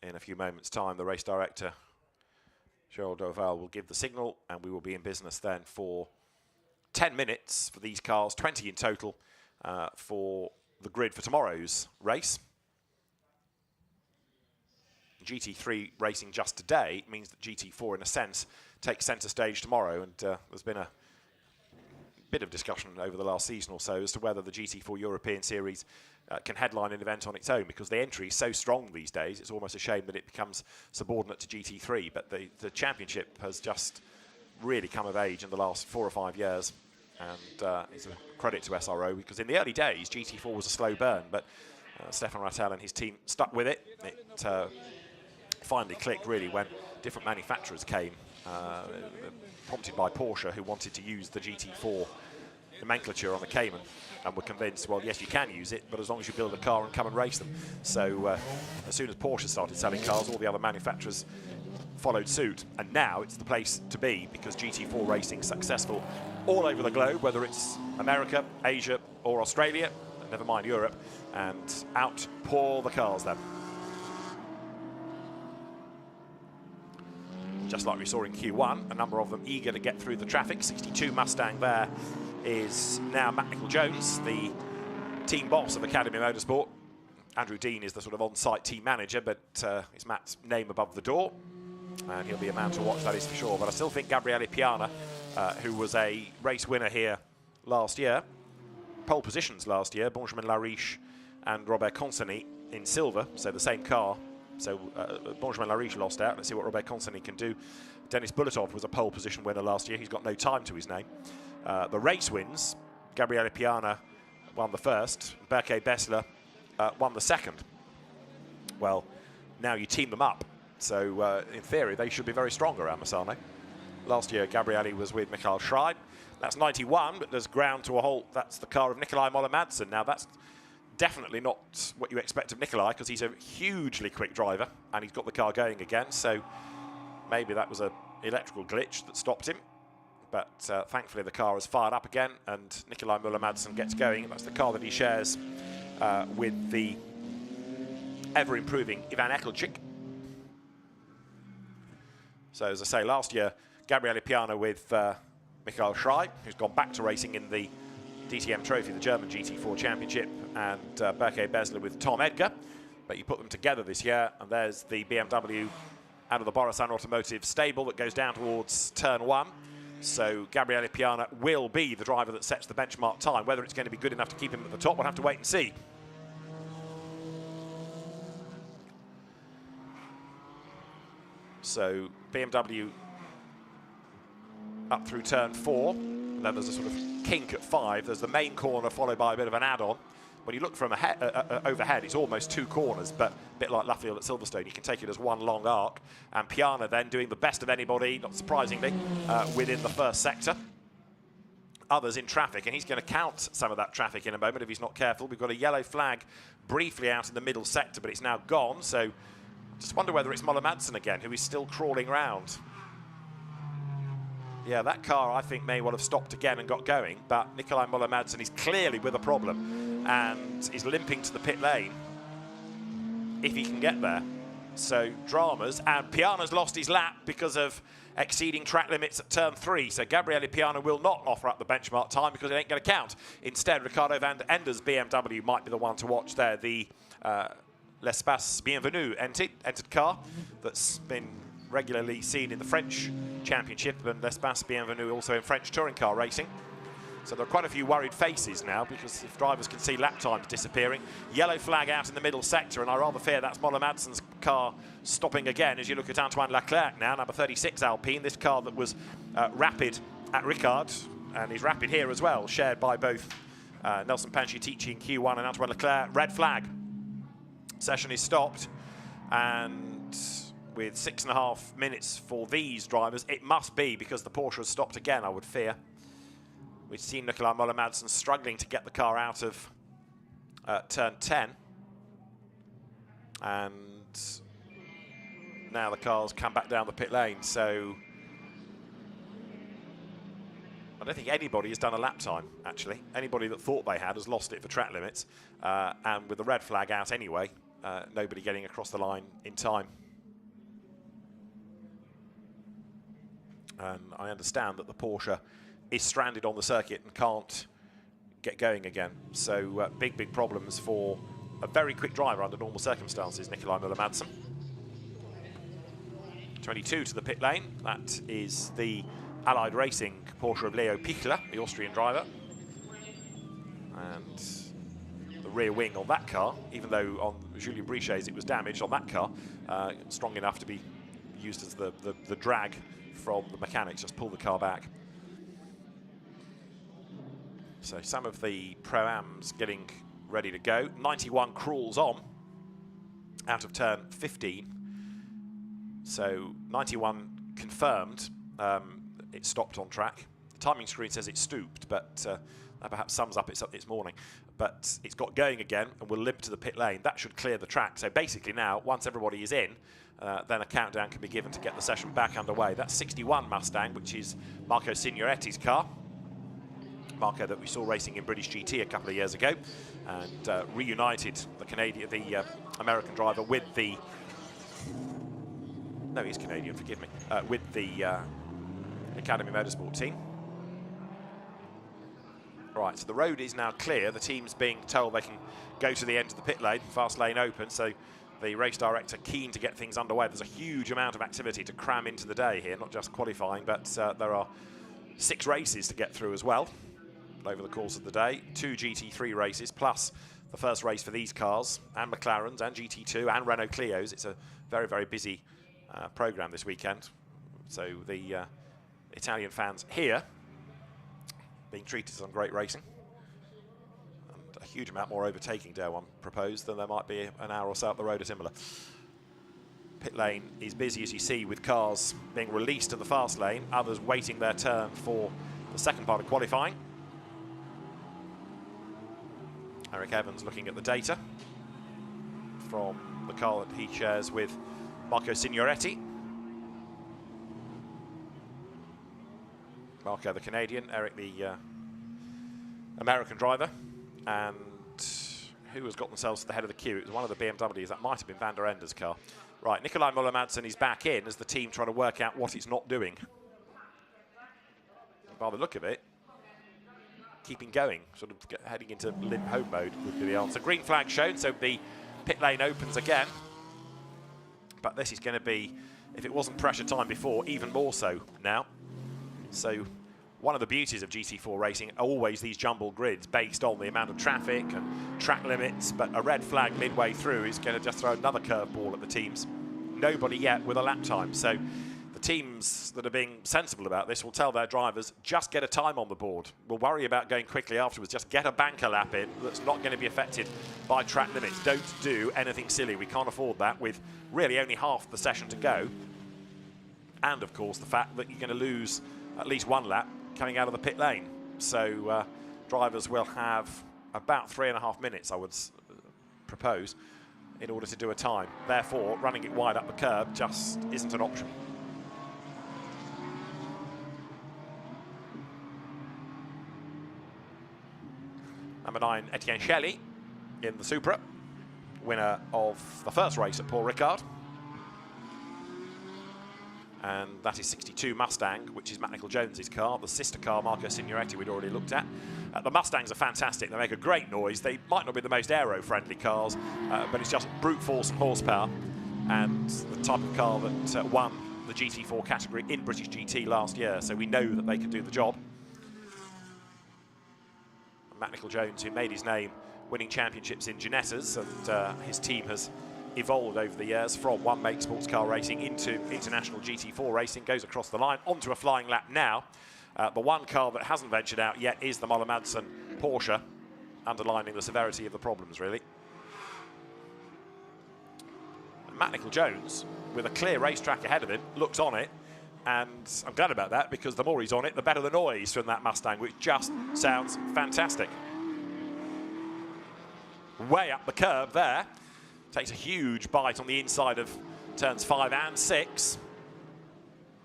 in a few moments' time, the race director, Gerald Doval, will give the signal, and we will be in business then for 10 minutes for these cars, 20 in total for the grid for tomorrow's race. GT3 racing just today means that GT4, in a sense, takes centre stage tomorrow, and there's been a bit of discussion over the last season or so as to whether the GT4 European Series can headline an event on its own, because the entry is so strong these days, it's almost a shame that it becomes subordinate to GT3. But the championship has just really come of age in the last 4 or 5 years, and it's a credit to SRO, because in the early days GT4 was a slow burn, but Stefan Rattel and his team stuck with it. It finally clicked really when different manufacturers came, prompted by Porsche, who wanted to use the GT4 nomenclature on the Cayman, and were convinced, well, yes, you can use it, but as long as you build a car and come and race them. So as soon as Porsche started selling cars, all the other manufacturers followed suit, and now it's the place to be, because GT4 racing is successful all over the globe, whether it's America, Asia or Australia. never mind Europe, and out pour the cars then. Just like we saw in Q1, a number of them eager to get through the traffic. 62 Mustang there is now Matt Nicol-Jones, the team boss of Academy Motorsport. Andrew Dean is the sort of on-site team manager, but it's Matt's name above the door, and he'll be a man to watch, that is for sure. But I still think Gabriele Piana, who was a race winner here last year, pole positions last year, Benjamin Lariche and Robert Consani in silver, so the same car. So Benjamin Lariche lost out. Let's see what Robert Consani can do. Denis Bulatov was a pole position winner last year. He's got no time to his name. The race wins, Gabriele Piana won the first, Berke Bessler won the second. Well, now you team them up. So in theory, they should be very strong around Misano. Last year, Gabriele was with Michael Schreib. That's 91, but there's ground to a halt. That's the car of Nikolai Moller-Madsen. Now, that's definitely not what you expect of Nikolai, because he's a hugely quick driver, and he's got the car going again. So maybe that was an electrical glitch that stopped him. But thankfully, the car is fired up again, and Nikolai Moller-Madsen gets going. That's the car that he shares with the ever-improving Ivan Ekelchik. So, as I say, last year, Gabriele Piana with Michael Schreib, who's gone back to racing in the DTM Trophy, the German GT4 Championship, and Berke Bessler with Tom Edgar. But you put them together this year, and there's the BMW out of the Borasan Automotive stable that goes down towards turn 1. So Gabriele Piana will be the driver that sets the benchmark time. Whether it's going to be good enough to keep him at the top, we'll have to wait and see. So BMW up through turn 4, and then there's a sort of kink at 5. There's the main corner followed by a bit of an add-on. When you look from overhead, it's almost 2 corners, but a bit like Luffield at Silverstone, you can take it as one long arc. And Piana then doing the best of anybody, not surprisingly, within the first sector. Others in traffic, and he's going to count some of that traffic in a moment if he's not careful. We've got a yellow flag briefly out in the middle sector, but it's now gone, so just wonder whether it's Moller-Madsen again, who is still crawling round. Yeah, that car, I think, may well have stopped again and got going, but Nikolai Moller-Madsen is clearly with a problem and is limping to the pit lane, if he can get there. So, dramas, and Piana's lost his lap because of exceeding track limits at turn 3, so Gabriele Piana will not offer up the benchmark time because it ain't going to count. Instead, Ricardo van der Ender's BMW might be the one to watch there, the L'Espace Bienvenue entered car that's been regularly seen in the French Championship, and L'Espace Bienvenue also in French touring car racing. So there are quite a few worried faces now, because if drivers can see lap times disappearing. Yellow flag out in the middle sector, and I rather fear that's Moller-Madsen's car stopping again as you look at Antoine Leclerc now, number 36 Alpine, this car that was rapid at Ricard, and is rapid here as well, shared by both Nelson Panciatici in Q1 and Antoine Leclerc. Red flag. Session is stopped, and with 6.5 minutes for these drivers, it must be because the Porsche has stopped again, I would fear. We've seen Nikolai Moller-Madsen struggling to get the car out of turn 10. And now the car's come back down the pit lane, so I don't think anybody has done a lap time, actually. Anybody that thought they had has lost it for track limits. And with the red flag out anyway, nobody getting across the line in time. And I understand that the Porsche is stranded on the circuit and can't get going again. So big problems for a very quick driver under normal circumstances, Nikolai Moller-Madsen. 22 to the pit lane. That is the Allied Racing Porsche of Leo Pichler, the Austrian driver. And the rear wing on that car, even though on Julien Brichet's it was damaged, on that car, strong enough to be used as the drag from the mechanics, just pull the car back. So some of the Pro-Ams getting ready to go. 91 crawls on out of turn 15. So 91 confirmed. It stopped on track. The timing screen says it stooped, but that perhaps sums up its morning. But it's got going again and will limp to the pit lane. That should clear the track. So basically now, once everybody is in, then a countdown can be given to get the session back underway. That's 61 Mustang, which is Marco Signoretti's car. Marco that we saw racing in British GT a couple of years ago, and reunited the American driver with the... No, he's Canadian, forgive me. With the Academy Motorsport team. Right, so the road is now clear. The team's being told they can go to the end of the pit lane, fast lane open, so the race director keen to get things underway. There's a huge amount of activity to cram into the day here, not just qualifying, but there are 6 races to get through as well over the course of the day. 2 GT3 races, plus the first race for these cars, and McLarens, and GT2, and Renault Clios. It's a very, very busy programme this weekend. So the Italian fans here being treated to some great racing. And a huge amount more overtaking, dare one propose, than there might be an hour or so up the road at Imola. Pit lane is busy, as you see, with cars being released to the fast lane, others waiting their turn for the second part of qualifying. Eric Evans looking at the data from the car that he shares with Marco Signoretti. Marco the Canadian, Eric the American driver, and who has got themselves to the head of the queue? It was one of the BMWs, that might have been Van der Ende's car. Right, Nikolai Müller-Madsen is back in as the team try to work out what it's not doing. By the look of it, keeping going, sort of heading into limp home mode would be the answer. Green flag shown, so the pit lane opens again. But this is going to be, if it wasn't pressure time before, even more so now. So one of the beauties of GT4 racing are always these jumbled grids based on the amount of traffic and track limits, but a red flag midway through is going to just throw another curveball at the teams. Nobody yet with a lap time. So the teams that are being sensible about this will tell their drivers, just get a time on the board. We'll worry about going quickly afterwards. Just get a banker lap in that's not going to be affected by track limits. Don't do anything silly. We can't afford that with really only half the session to go. And, of course, the fact that you're going to lose at least one lap coming out of the pit lane. So drivers will have about 3.5 minutes, I would propose, in order to do a time. Therefore, running it wide up the curb just isn't an option. Number 9, Etienne Shelley in the Supra, winner of the first race at Paul Ricard. And that is 62 Mustang, which is Matt Nicol-Jones's car. The sister car, Marco Signoretti, we'd already looked at. The Mustangs are fantastic. They make a great noise. They might not be the most aero-friendly cars, but it's just brute force and horsepower. And the type of car that won the GT4 category in British GT last year. So we know that they can do the job. Matt Nicol-Jones, who made his name winning championships in Ginettas, and his team has evolved over the years from one-make sports car racing into international GT4 racing, goes across the line onto a flying lap now. The one car that hasn't ventured out yet is the Müller-Madsen Porsche, underlining the severity of the problems, really. And Matt Nicol-Jones, with a clear racetrack ahead of him, looks on it, and I'm glad about that, because the more he's on it, the better the noise from that Mustang, which just sounds fantastic. Way up the curb there. Takes a huge bite on the inside of turns 5 and 6.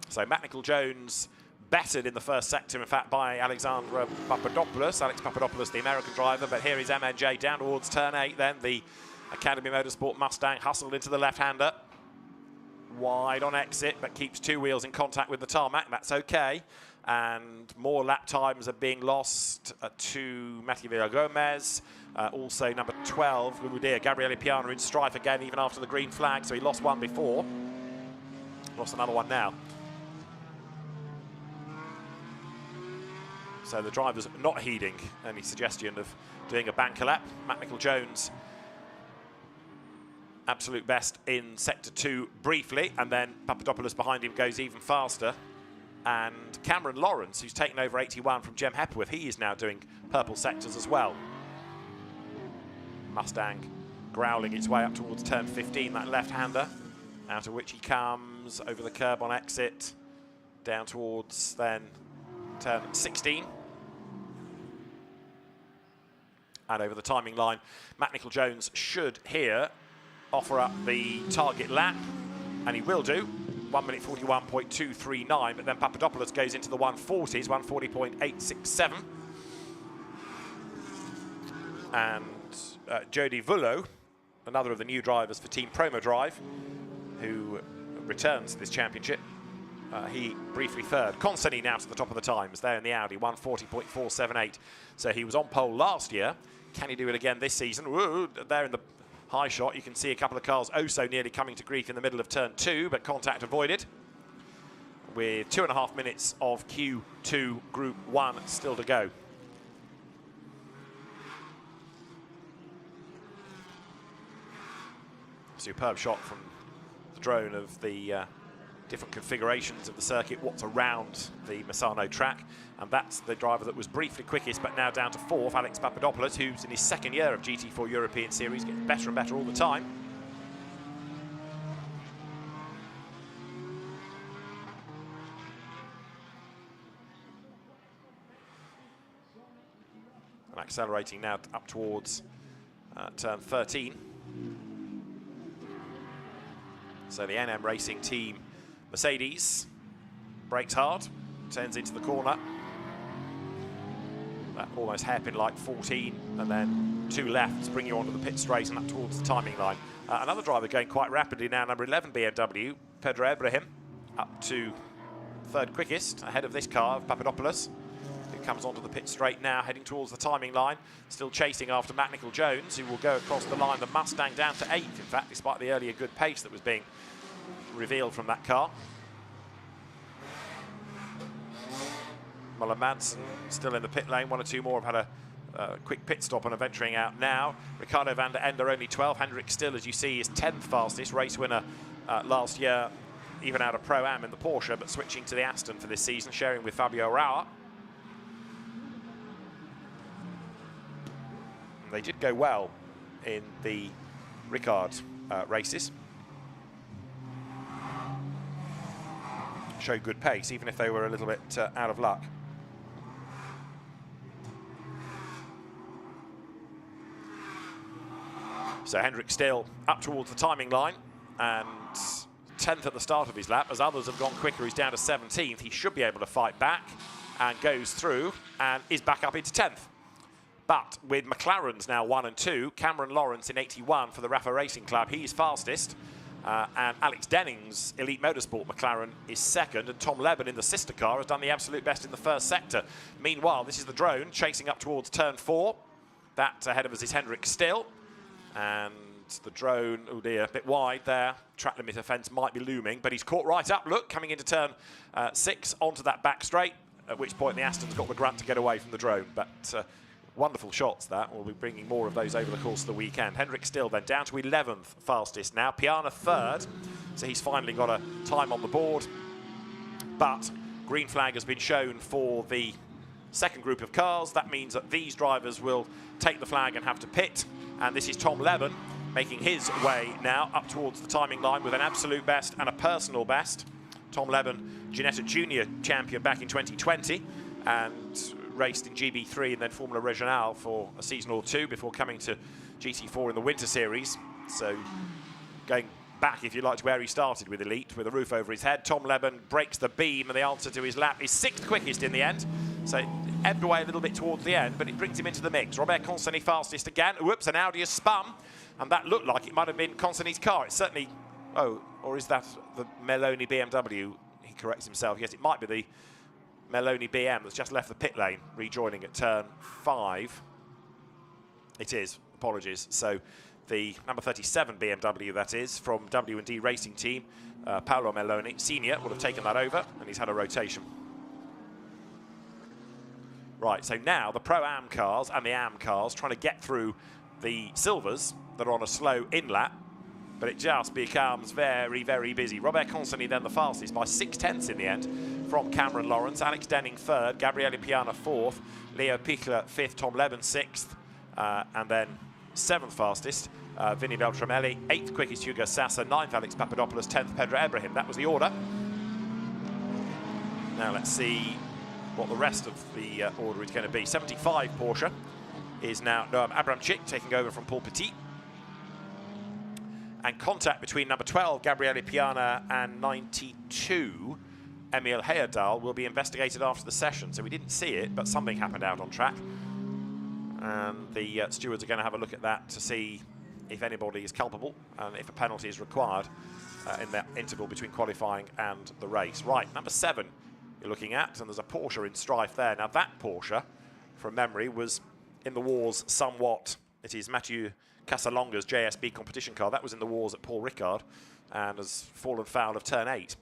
So Matt Nicol-Jones bettered in the first sector, in fact, by Alexandra Papadopoulos. Alex Papadopoulos, the American driver, but here is MNJ down towards turn 8 then. The Academy Motorsport Mustang hustled into the left-hander. Wide on exit, but keeps 2 wheels in contact with the tarmac. That's okay. And more lap times are being lost to Matthew Villa-Gomez. Also number 12, oh dear, Gabriele Piana in strife again, even after the green flag. So he lost one before. Lost another one now. So the driver's not heeding any suggestion of doing a banker lap. Matt Nicol-Jones, absolute best in sector 2 briefly, and then Papadopoulos behind him goes even faster. And Cameron Lawrence, who's taken over 81 from Jem Hepworth, he is now doing purple sectors as well. Mustang growling its way up towards turn 15, that left-hander, out of which he comes over the curb on exit, down towards then turn 16. And over the timing line, Matt Nicol-Jones should here offer up the target lap, and he will do. 1 minute 41.239, but then Papadopoulos goes into the 140s, 140.867. And Jody Vullo, another of the new drivers for Team Promo Drive, who returns to this championship. He briefly third. Conseni now to the top of the times there in the Audi, 140.478. So he was on pole last year. Can he do it again this season? Woo, there in the high shot, you can see a couple of cars oh so nearly coming to grief in the middle of turn 2, but contact avoided. With 2.5 minutes of Q2 Group 1 still to go. Superb shot from the drone of the different configurations of the circuit, what's around the Misano track. And that's the driver that was briefly quickest, but now down to 4th, Alex Papadopoulos, who's in his 2nd year of GT4 European Series, getting better and better all the time. And accelerating now up towards turn 13. So the NM Racing team, Mercedes, brakes hard, turns into the corner. That almost hairpin like 14, and then 2 lefts bring you onto the pit straight and up towards the timing line. Another driver going quite rapidly now, number 11 BMW, Pedro Ibrahim, up to 3rd quickest, ahead of this car of Papadopoulos, who comes onto the pit straight now, heading towards the timing line, still chasing after Matt Nicol-Jones, who will go across the line, the Mustang down to 8th, in fact, despite the earlier good pace that was being revealed from that car. Muller Madsen still in the pit lane. 1 or 2 more have had a quick pit stop and are venturing out now. Ricardo van der Ende only 12. Hendrik Still, as you see, is 10th fastest. Race winner last year, even out of Pro-Am in the Porsche, but switching to the Aston for this season, sharing with Fabio Rauer. They did go well in the Ricard races. Showed good pace, even if they were a little bit out of luck. So Hendrik Still up towards the timing line and 10th at the start of his lap. As others have gone quicker, he's down to 17th. He should be able to fight back and goes through and is back up into 10th. But with McLaren's now 1 and 2, Cameron Lawrence in 81 for the RAFA Racing Club, he's fastest. And Alex Denning's Elite Motorsport McLaren is 2nd, and Tom Leben in the sister car has done the absolute best in the 1st sector. Meanwhile, this is the drone chasing up towards turn 4. That ahead of us is Hendrik Still. And the drone, oh dear, a bit wide there. Track limit offence might be looming, but he's caught right up. Look, coming into turn 6 onto that back straight, at which point the Aston's got the grunt to get away from the drone. But wonderful shots that. We'll be bringing more of those over the course of the weekend. Hendrik Still then down to 11th fastest now. Piana 3rd, so he's finally got a time on the board. But green flag has been shown for the 2nd group of cars. That means that these drivers will take the flag and have to pit. And this is Tom Leben making his way now up towards the timing line with an absolute best and a personal best. Tom Leben, Ginetta Junior champion back in 2020 and raced in GB3 and then Formula Regionale for a season or 2 before coming to GT4 in the Winter Series. So going back, if you like, to where he started with Elite, with a roof over his head. Tom Leben breaks the beam, and the answer to his lap is 6th quickest in the end. So it ebbed away a little bit towards the end, but it brings him into the mix. Robert Conseni fastest again. Whoops, an Audi has spun, and that looked like it might have been Conseni's car. It's certainly, oh, or is that the Meloni BMW? He corrects himself. Yes, it might be the Meloni BM that's just left the pit lane, rejoining at turn 5. It is, apologies. So the number 37 BMW, that is, from W&D Racing Team, Paolo Meloni, Senior, would have taken that over, and he's had a rotation. Right, so now the Pro-Am cars and the Am cars trying to get through the Silvers that are on a slow in-lap, but it just becomes very, very busy. Robert Conseni then the fastest by 6/10 in the end from Cameron Lawrence. Alex Denning 3rd, Gabriele Piana 4th, Leo Pichler 5th, Tom Leben 6th, and then 7th fastest, Vinny Beltramelli, 8th quickest Hugo Sassa, 9th Alex Papadopoulos, 10th Pedro Ibrahim. That was the order. Now let's see what the rest of the order is going to be. 75 Porsche is now Noam Abramczyk taking over from Paul Petit. And contact between number 12, Gabriele Piana, and 92, Emil Heyerdahl, will be investigated after the session. So we didn't see it, but something happened out on track. And the stewards are going to have a look at that to see if anybody is culpable and if a penalty is required in that interval between qualifying and the race. Right, number 7 you're looking at, and there's a Porsche in strife there. Now that Porsche, from memory, was in the wars somewhat. It is Mathieu Casalonga's JSB competition car. That was in the wars at Paul Ricard and has fallen foul of turn 8.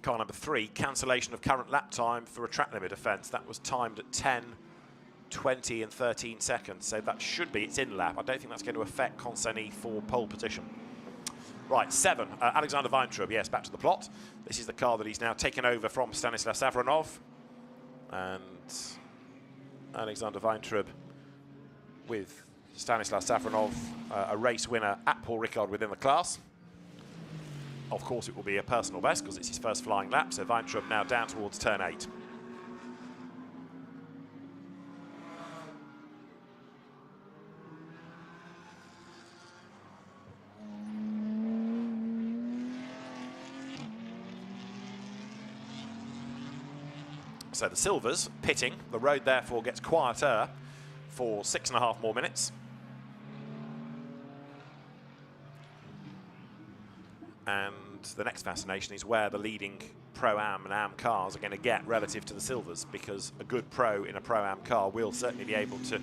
Car number 3, cancellation of current lap time for a track limit offence. That was timed at 10, 20 and 13 seconds. So that should be its in lap. I don't think that's going to affect Conseni for pole position. Right, 7, Alexander Weintraub. Yes, back to the plot. This is the car that he's now taken over from Stanislav Savronov. And Alexander Weintraub with Stanislav Savronov, a race winner at Paul Ricard within the class. Of course, it will be a personal best because it's his first flying lap. So Weintraub now down towards turn 8. So the Silvers pitting. The road therefore gets quieter for 6.5 more minutes. And the next fascination is where the leading Pro-Am and Am cars are going to get relative to the Silvers, because a good Pro in a Pro-Am car will certainly be able to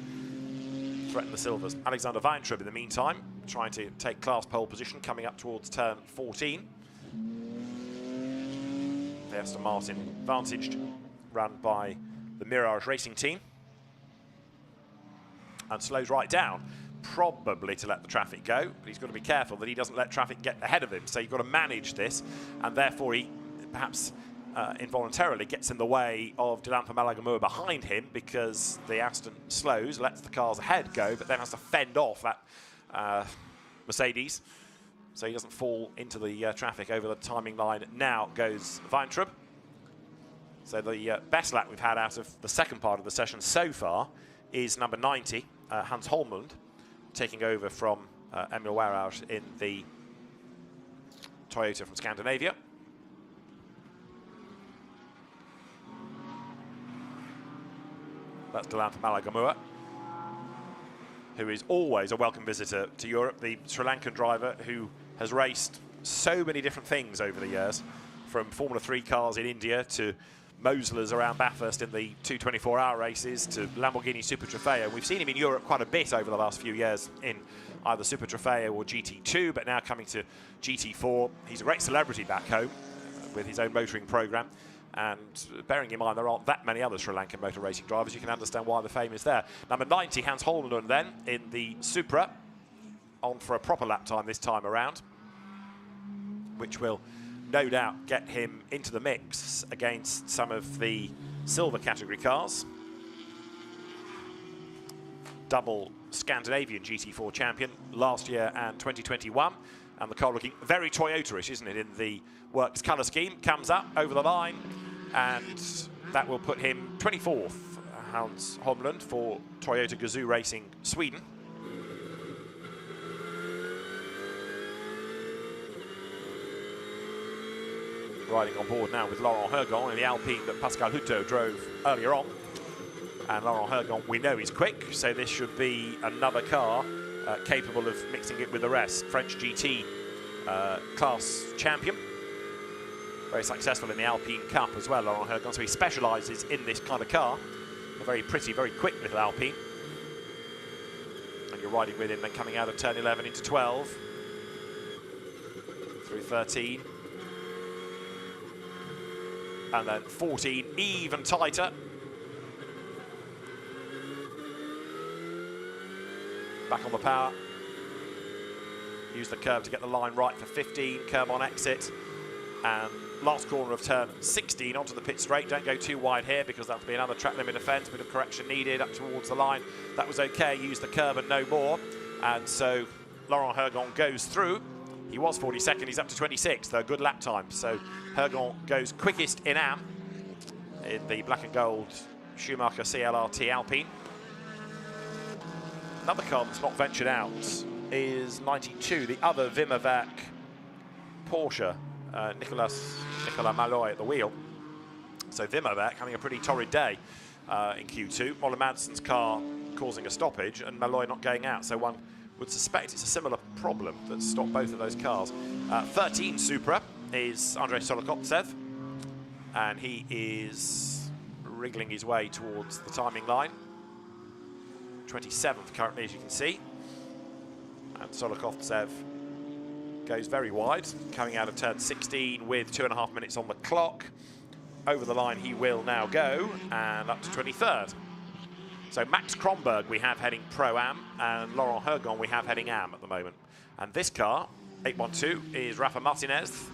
threaten the Silvers. Alexander Weintraub, in the meantime, trying to take class pole position, coming up towards turn 14. The Aston Martin vantaged, run by the Mirage Racing team, and slows right down, probably to let the traffic go, but he's got to be careful that he doesn't let traffic get ahead of him. So you've got to manage this, and therefore he perhaps involuntarily gets in the way of Dilampa Malagamua behind him, because the Aston slows, lets the cars ahead go, but then has to fend off that Mercedes so he doesn't fall into the traffic over the timing line. Now goes Weintraub. So the best lap we've had out of the second part of the session so far is number 90, Hans Holmlund, taking over from Emil Warausch in the Toyota from Scandinavia. That's Dilampa Malagamua, who is always a welcome visitor to Europe, the Sri Lankan driver who has raced so many different things over the years, from Formula 3 cars in India to Moslers around Bathurst in the 224-hour races to Lamborghini Super Trofeo. We've seen him in Europe quite a bit over the last few years in either Super Trofeo or GT2, but now coming to GT4. He's a great celebrity back home with his own motoring program. And bearing in mind there aren't that many other Sri Lankan motor racing drivers, you can understand why the fame is there. Number 90, Hans Holmlund then in the Supra, on for a proper lap time this time around, which will no doubt get him into the mix against some of the silver category cars. Double Scandinavian GT4 champion last year and 2021. And the car looking very Toyota-ish, isn't it, in the works colour scheme. Comes up over the line, and that will put him 24th, Hans Holmlund, for Toyota Gazoo Racing Sweden. Riding on board now with Laurent Hergon in the Alpine that Pascal Hutto drove earlier on. And Laurent Hergon, we know he's quick, so this should be another car capable of mixing it with the rest. French GT class champion. Very successful in the Alpine Cup as well, Laurent Hergon, so he specialises in this kind of car. A very pretty, very quick little Alpine. And you're riding with him then coming out of turn 11 into 12. Through 13. And then 14, even tighter. Back on the power. Use the curve to get the line right for 15, curb on exit. And last corner of turn 16 onto the pit straight. Don't go too wide here because that'll be another track limit offence. Bit of correction needed up towards the line. That was okay, use the curb and no more. And so Laurent Hergon goes through. He was 42nd, he's up to 26th, though good lap time. So Hergon goes quickest in Am in the black and gold Schumacher CLRT Alpine. Another car that's not ventured out is 92, the other Wimmerwerk Porsche, Nicolas Malloy at the wheel. So Wimmerbeck having a pretty torrid day in Q2. Molly Madsen's car causing a stoppage and Malloy not going out. So one would suspect it's a similar problem that stopped both of those cars. 13 Supra is Andrei Solokoptsev, and he is wriggling his way towards the timing line. 27th currently, as you can see. And Solokoptsev goes very wide, coming out of turn 16 with 2.5 minutes on the clock. Over the line he will now go, and up to 23rd. So Max Kronberg we have heading Pro-Am, and Laurent Hergon we have heading Am at the moment. And this car, 812, is Rafa Martinez,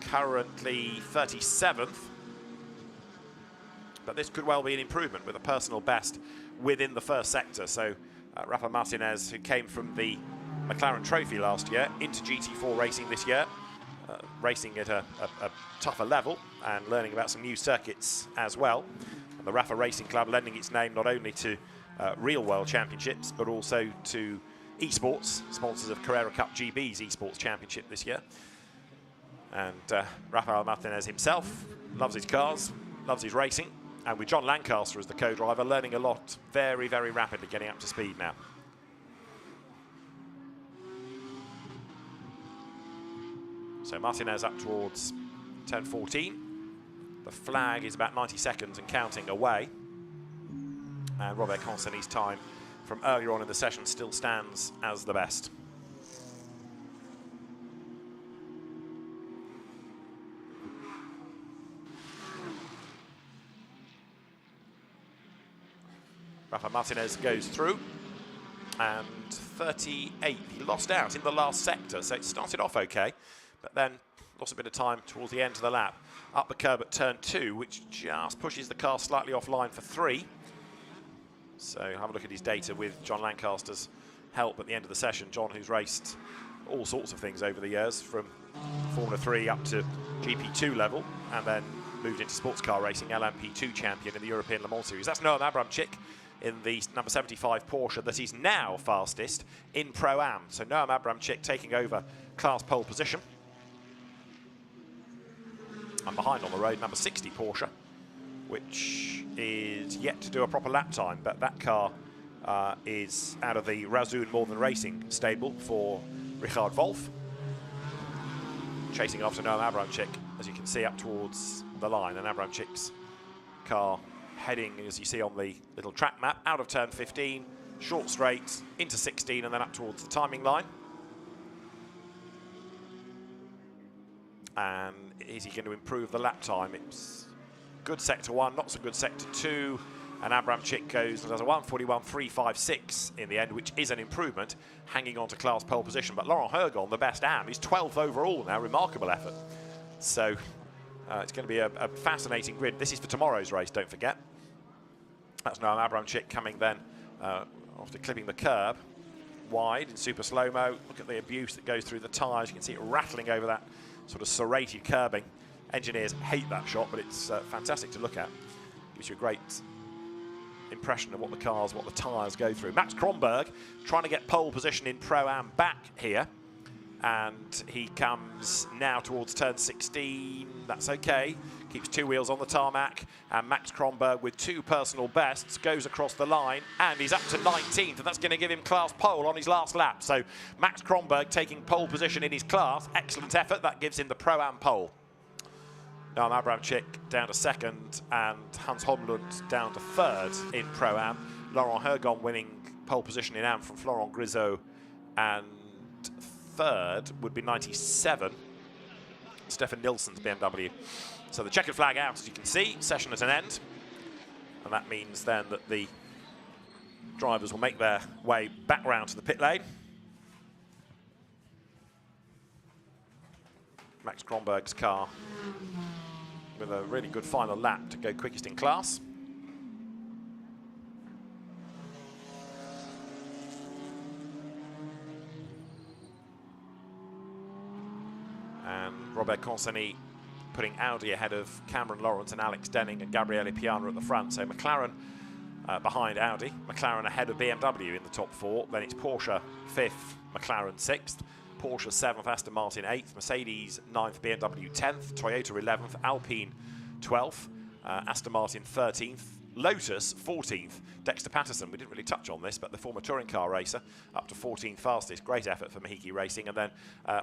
currently 37th. But this could well be an improvement with a personal best within the first sector. So Rafa Martinez, who came from the McLaren Trophy last year into GT4 racing this year, racing at a tougher level and learning about some new circuits as well. And the RAFA Racing Club lending its name not only to real World Championships but also to esports, sponsors of Carrera Cup GB's esports championship this year. And Rafael Martinez himself loves his cars, loves his racing, and with John Lancaster as the co-driver, learning a lot very, very rapidly, getting up to speed now. So Martinez up towards turn 14. The flag is about 90 seconds and counting away. And Robert Consonny's time from earlier on in the session still stands as the best. Rafa Martinez goes through, and 38th. He lost out in the last sector, so it started off okay, but then lost a bit of time towards the end of the lap. Up the curb at turn 2, which just pushes the car slightly offline for 3. So have a look at his data with John Lancaster's help at the end of the session. John, who's raced all sorts of things over the years, from Formula 3 up to GP2 level, and then moved into sports car racing, LMP2 champion in the European Le Mans Series. That's Noam Abramczyk in the number 75 Porsche that is now fastest in Pro-Am. So Noam Abramczyk taking over class pole position. And behind on the road, number 60 Porsche, which is yet to do a proper lap time, but that car is out of the Razun More Than Racing stable for Richard Wolf. Chasing after Noam Abramczyk, as you can see, up towards the line, and Abramczyk's car heading, as you see on the little track map, out of turn 15, short straight, into 16, and then up towards the timing line. And is he going to improve the lap time? It's good sector 1, not so good sector 2, and Abramczyk goes and does a 1:41.356 in the end, which is an improvement, hanging on to class pole position. But Laurent Hergon, the best Am, is 12th overall now, remarkable effort. So it's going to be a fascinating grid. This is for tomorrow's race, don't forget. That's Noam Abramczyk coming then after clipping the curb wide in super slow-mo. Look at the abuse that goes through the tyres. You can see it rattling over that sort of serrated curbing. Engineers hate that shot, but it's fantastic to look at. Gives you a great impression of what the cars, what the tyres go through. Max Kronberg trying to get pole position in Pro-Am back here. And he comes now towards turn 16. That's okay. Keeps 2 wheels on the tarmac. And Max Kronberg, with 2 personal bests, goes across the line. And he's up to 19th. And that's going to give him class pole on his last lap. So Max Kronberg taking pole position in his class. Excellent effort. That gives him the Pro-Am pole. Noam Abramczyk down to 2nd. And Hans Holmlund down to 3rd in Pro-Am. Laurent Hergon winning pole position in Am from Florent Grisot. And 3rd would be 97, Stefan Nilsson's BMW. So the checkered flag out, as you can see, session at an end. And that means then that the drivers will make their way back round to the pit lane. Max Kronberg's car with a really good final lap to go quickest in class. And Robert Consonny putting Audi ahead of Cameron Lawrence and Alex Denning and Gabriele Piana at the front. So McLaren behind Audi, McLaren ahead of BMW in the top 4. Then it's Porsche 5th, McLaren 6th, Porsche 7th, Aston Martin 8th, Mercedes 9th, BMW 10th, Toyota 11th, Alpine 12th, Aston Martin 13th, Lotus 14th, Dexter Patterson, we didn't really touch on this, but the former touring car racer, up to 14th fastest, great effort for Mahiki Racing, and then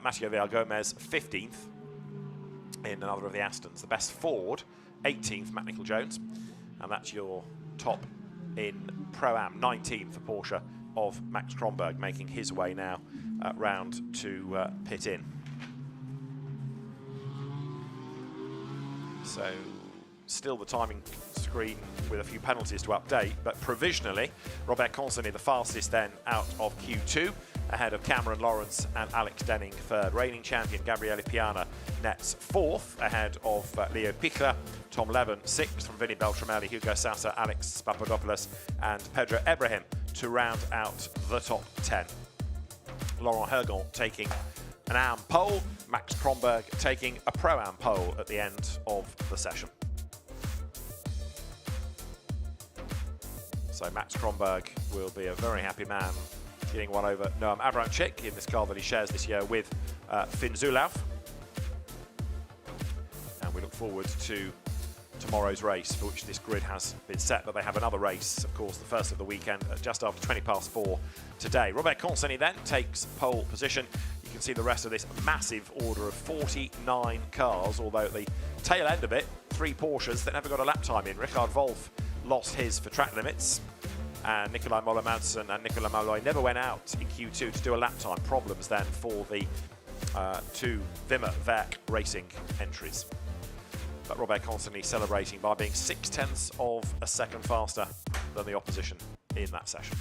Matteo Villagomez 15th in another of the Astons. The best Ford, 18th, Matt Nicol-Jones, and that's your top in Pro-Am, 19th for Porsche of Max Kronberg, making his way now round to pit in. So still the timing screen with a few penalties to update, but provisionally Robert Consonny the fastest then out of Q2, ahead of Cameron Lawrence and Alex Denning third. Reigning champion Gabriele Piana nets fourth, ahead of Leo Pichler. Tom Levin sixth from Vinny Beltramelli, Hugo Sassa, Alex Papadopoulos and Pedro Ibrahim to round out the top 10. Laurent Hergon taking an AM pole, Max Kronberg taking a Pro-Am pole at the end of the session. So Max Kronberg will be a very happy man getting one over Noam Abramczyk in this car that he shares this year with Finn Zulauf. And we look forward to tomorrow's race, for which this grid has been set, but they have another race, of course, the first of the weekend, just after 4:20 today. Robert Consonny then takes pole position. You can see the rest of this massive order of 49 cars, although at the tail end of it, 3 Porsches that never got a lap time in. Richard Wolf lost his for track limits, and Nikolai Moller-Madsen and Nicolas Malloy never went out in Q2 to do a lap time. Problems then for the 2 Wimmer Werk Racing entries. But Robert Consonny celebrating by being 0.6 of a second faster than the opposition in that session.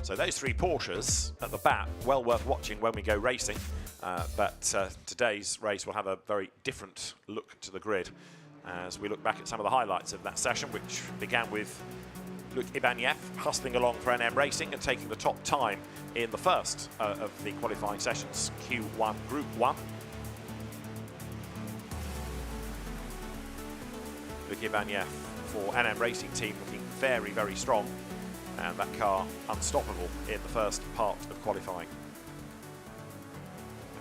So those 3 Porsches at the back, well worth watching when we go racing. But today's race will have a very different look to the grid as we look back at some of the highlights of that session, which began with Luc Ibanieff hustling along for NM Racing and taking the top time in the first of the qualifying sessions, Q1 Group 1. Luc Ibanieff for NM Racing team looking very, very strong, and that car unstoppable in the first part of qualifying.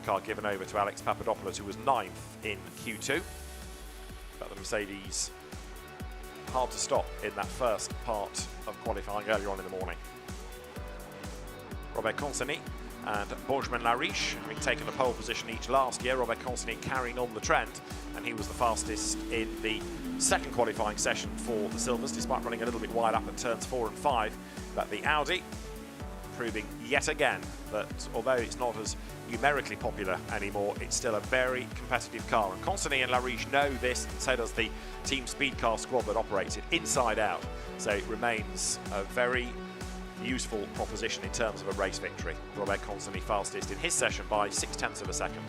The car given over to Alex Papadopoulos, who was 9th in Q2, but the Mercedes hard to stop in that first part of qualifying earlier on in the morning. Robert Consonny and Benjamin Lariche having taken the pole position each last year. Robert Consonny carrying on the trend, and he was the fastest in the second qualifying session for the Silvers, despite running a little bit wide up at turns 4 and 5. But the Audi proving yet again that although it's not as numerically popular anymore, it's still a very competitive car. And Consonny and Lariche know this, and so does the Team Speed Car squad that operates it inside out. So it remains a very useful proposition in terms of a race victory. Robert Consonny fastest in his session by 0.6 of a second.